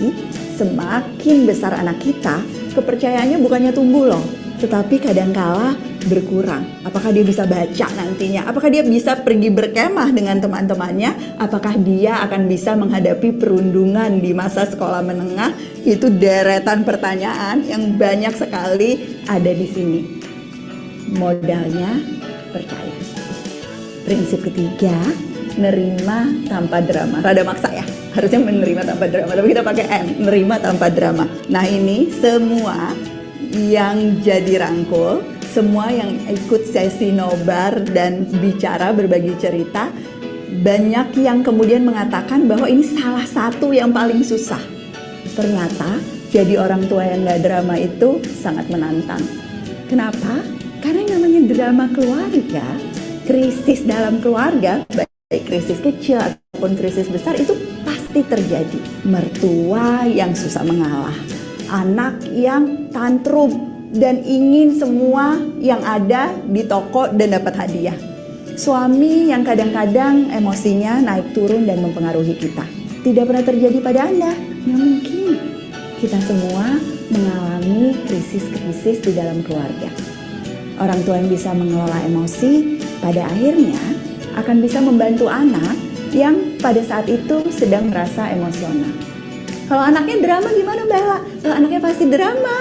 I: semakin besar anak kita, kepercayaannya bukannya tumbuh loh, tetapi kadangkala berkurang. Apakah dia bisa baca nantinya? Apakah dia bisa pergi berkemah dengan teman-temannya? Apakah dia akan bisa menghadapi perundungan di masa sekolah menengah? Itu deretan pertanyaan yang banyak sekali ada di sini. Modalnya percaya. Prinsip ketiga, nerima tanpa drama. Rada maksa ya, harusnya menerima tanpa drama, tapi kita pakai M, nerima tanpa drama. Nah, ini semua yang jadi rangkul, semua yang ikut sesi nobar dan bicara berbagi cerita, banyak yang kemudian mengatakan bahwa ini salah satu yang paling susah. Ternyata jadi orang tua yang gak drama itu sangat menantang. Kenapa? Karena yang namanya drama keluarga, krisis dalam keluarga, baik krisis kecil ataupun krisis besar, itu pasti terjadi. Mertua yang susah mengalah, anak yang tantrum dan ingin semua yang ada di toko dan dapat hadiah. Suami yang kadang-kadang emosinya naik turun dan mempengaruhi kita. Tidak pernah terjadi pada Anda, ya mungkin. Kita semua mengalami krisis-krisis di dalam keluarga. Orang tua yang bisa mengelola emosi pada akhirnya akan bisa membantu anak yang pada saat itu sedang merasa emosional. Kalau anaknya drama gimana Bella? Kalau anaknya pasti drama,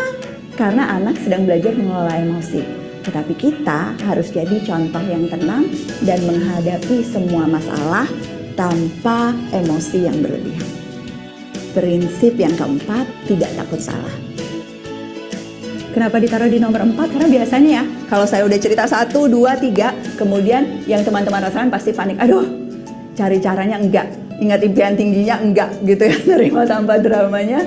I: karena anak sedang belajar mengelola emosi. Tetapi kita harus jadi contoh yang tenang dan menghadapi semua masalah tanpa emosi yang berlebihan. Prinsip yang keempat, tidak takut salah. Kenapa ditaruh di nomor 4? Karena biasanya ya, kalau saya udah cerita 1, 2, 3, kemudian yang teman-teman rasakan pasti panik. Aduh, cari caranya enggak. Ingat impian tingginya enggak gitu ya. Nerima tanpa dramanya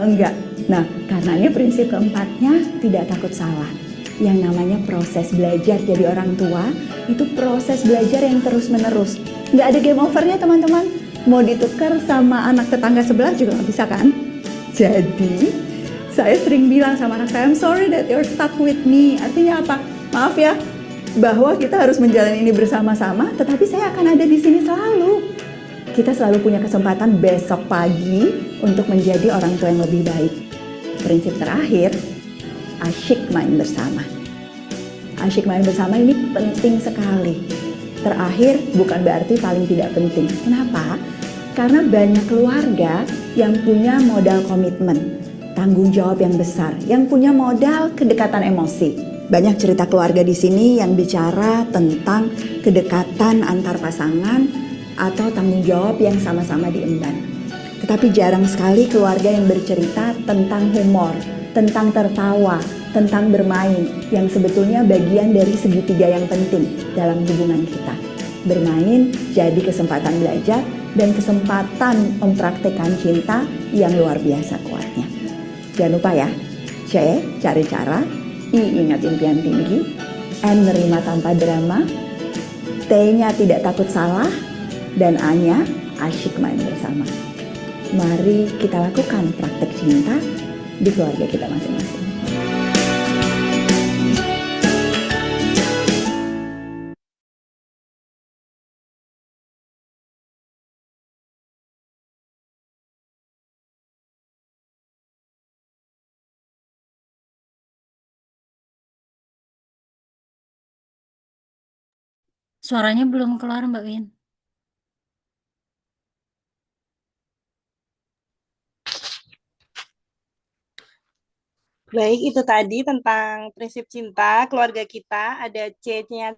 I: enggak. Nah, karenanya prinsip keempatnya tidak takut salah. Yang namanya proses belajar jadi orang tua, itu proses belajar yang terus-menerus. Nggak ada game overnya teman-teman. Mau ditukar sama anak tetangga sebelah juga nggak bisa kan? Jadi, saya sering bilang sama anak saya, I'm sorry that you're stuck with me. Artinya apa? Maaf ya, bahwa kita harus menjalani ini bersama-sama, tetapi saya akan ada di sini selalu. Kita selalu punya kesempatan besok pagi untuk menjadi orang tua yang lebih baik. Prinsip terakhir, asyik main bersama. Asyik main bersama ini penting sekali. Terakhir bukan berarti paling tidak penting. Kenapa? Karena banyak keluarga yang punya modal komitmen, tanggung jawab yang besar, yang punya modal kedekatan emosi. Banyak cerita keluarga di sini yang bicara tentang kedekatan antar pasangan atau tanggung jawab yang sama-sama diemban. Tetapi jarang sekali keluarga yang bercerita tentang humor, tentang tertawa, tentang bermain, yang sebetulnya bagian dari segitiga yang penting dalam hubungan kita. Bermain jadi kesempatan belajar dan kesempatan mempraktekkan cinta yang luar biasa kuatnya. Jangan lupa ya, C, cari cara, I, ingat impian tinggi, N, nerima tanpa drama, T-nya tidak takut salah, dan A-nya asyik main bersama. Mari kita lakukan praktek cinta di keluarga kita masing-masing.
D: Suaranya belum keluar, Mbak Win.
K: Baik, itu tadi tentang prinsip cinta keluarga kita. Ada C-nya.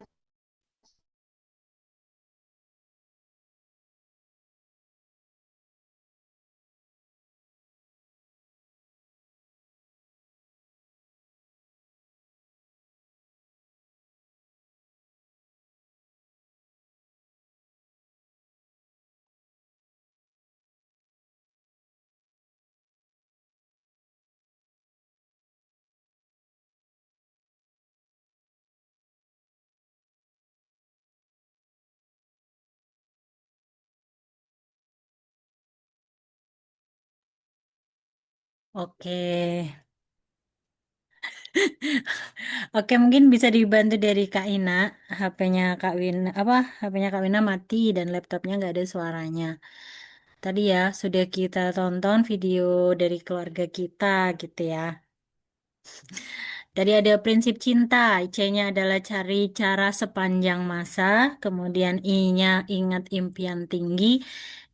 D: Oke. Oke, mungkin bisa dibantu dari Kak Ina. HP-nya Kak Win, HP-nya Kak Wina mati dan laptopnya nggak ada suaranya. Tadi ya sudah kita tonton video dari keluarga kita gitu ya. Tadi ada prinsip cinta, C-nya adalah cari cara sepanjang masa, kemudian I-nya ingat impian tinggi,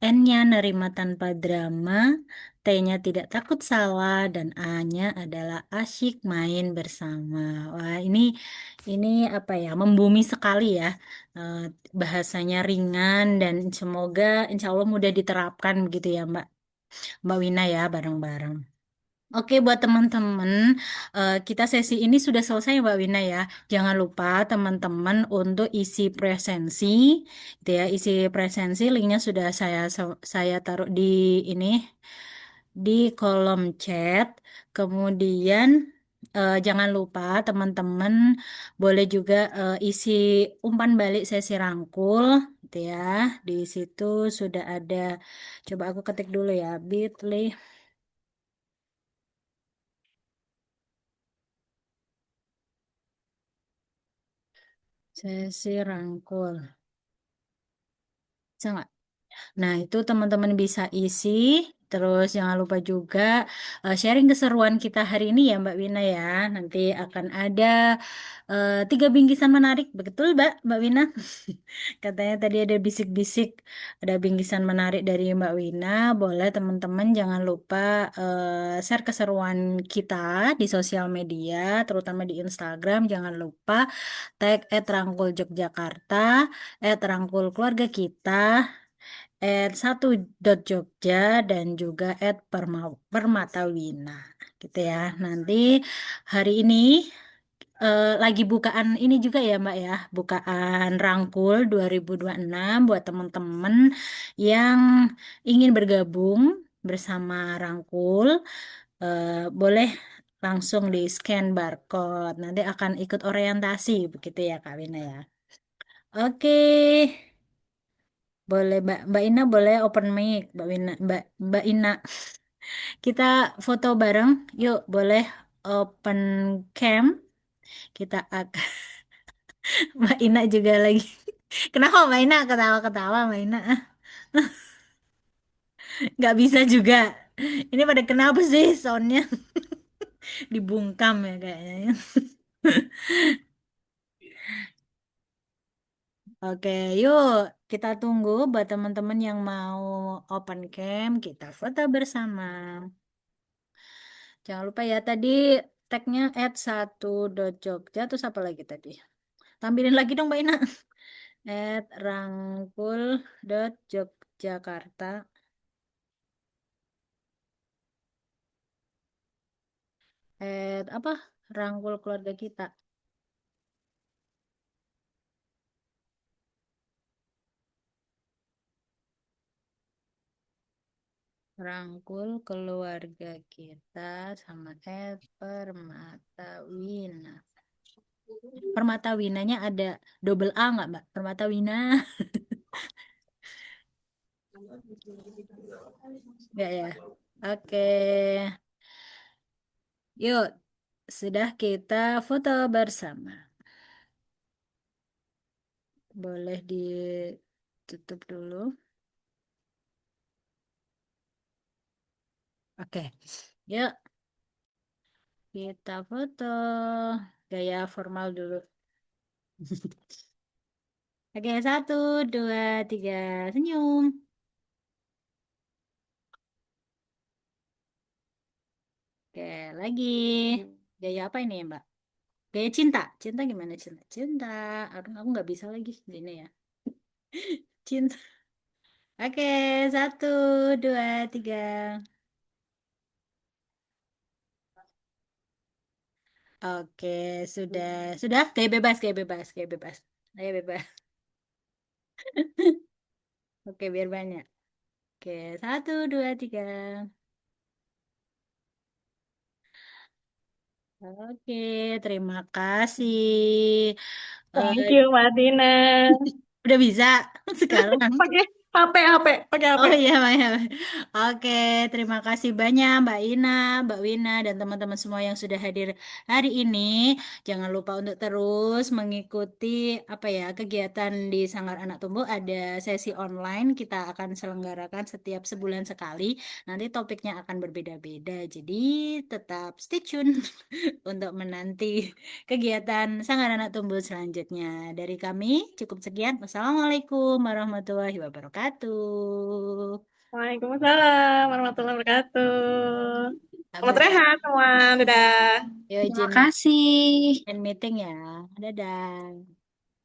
D: N-nya nerima tanpa drama, T-nya tidak takut salah, dan A-nya adalah asyik main bersama. Wah, ini apa ya, membumi sekali ya. Eh, Bahasanya ringan dan semoga insya Allah mudah diterapkan begitu ya Mbak Wina ya bareng-bareng. Oke, buat teman-teman, kita sesi ini sudah selesai, Mbak Wina ya. Jangan lupa teman-teman untuk isi presensi, gitu ya. Isi presensi, linknya sudah saya taruh di ini di kolom chat. Kemudian jangan lupa teman-teman boleh juga isi umpan balik sesi rangkul, gitu ya. Di situ sudah ada. Coba aku ketik dulu ya, bit.ly. Sesi rangkul. Bisa nggak? Nah, itu teman-teman bisa isi. Terus jangan lupa juga sharing keseruan kita hari ini ya Mbak Wina ya. Nanti akan ada 3 bingkisan menarik. Betul Mbak Wina? Katanya tadi ada bisik-bisik. Ada bingkisan menarik dari Mbak Wina. Boleh teman-teman jangan lupa share keseruan kita di sosial media. Terutama di Instagram. Jangan lupa tag @rangkuljogjakarta, @rangkulkeluarga kita, @1.jogja dan juga @permatawina gitu ya. Nanti hari ini lagi bukaan ini juga ya Mbak ya, bukaan Rangkul 2026 buat teman-teman yang ingin bergabung bersama Rangkul, boleh langsung di scan barcode. Nanti akan ikut orientasi begitu ya Kak Wina ya. Oke. Boleh Mbak Ina boleh open mic, Mbak Ina. Kita foto bareng. Yuk, boleh open cam. Kita akan Mbak Ina juga lagi. Kenapa Mbak Ina ketawa-ketawa Mbak Ina? Nggak bisa juga. Ini pada kenapa sih soundnya? Dibungkam ya kayaknya. Oke, yuk kita tunggu buat teman-teman yang mau open cam, kita foto bersama. Jangan lupa ya tadi tagnya @1.jogja terus apa lagi tadi? Tampilin lagi dong Mbak Ina. @rangkul.jogjakarta. Apa? Rangkul keluarga kita. Rangkul keluarga kita sama Permatawina. Permatawinanya ada double A nggak Mbak? Permatawina. Nggak ya? Oke. Yuk, sudah kita foto bersama. Boleh ditutup dulu. Oke. Yuk, kita foto. Gaya formal dulu. Oke, 1, 2, 3, senyum. Oke, lagi. Gaya apa ini ya, Mbak? Gaya cinta. Cinta gimana cinta? Cinta. Aku nggak bisa lagi gini ya. Cinta. Oke, 1, 2, 3. Oke, sudah. Sudah? Kayak bebas, kayak bebas, kayak bebas. Kayak bebas. Oke, biar banyak. Oke, 1, 2, 3. Oke, terima kasih.
G: Thank
D: Eh,
G: you, Mbak Tina.
D: udah bisa sekarang.
G: Pakai HP, pakai HP.
D: Oh iya, Mbak. Oke, terima kasih banyak Mbak Ina, Mbak Wina, dan teman-teman semua yang sudah hadir hari ini. Jangan lupa untuk terus mengikuti apa ya kegiatan di Sanggar Anak Tumbuh. Ada sesi online kita akan selenggarakan setiap sebulan sekali. Nanti topiknya akan berbeda-beda. Jadi tetap stay tune untuk menanti kegiatan Sanggar Anak Tumbuh selanjutnya. Dari kami cukup sekian. Wassalamualaikum warahmatullahi wabarakatuh.
G: Waalaikumsalam warahmatullahi wabarakatuh. Selamat
D: Oke,
G: rehat semua. Dadah.
D: yuk
J: Terima
D: izin
J: kasih.
D: meeting ya. Dadah.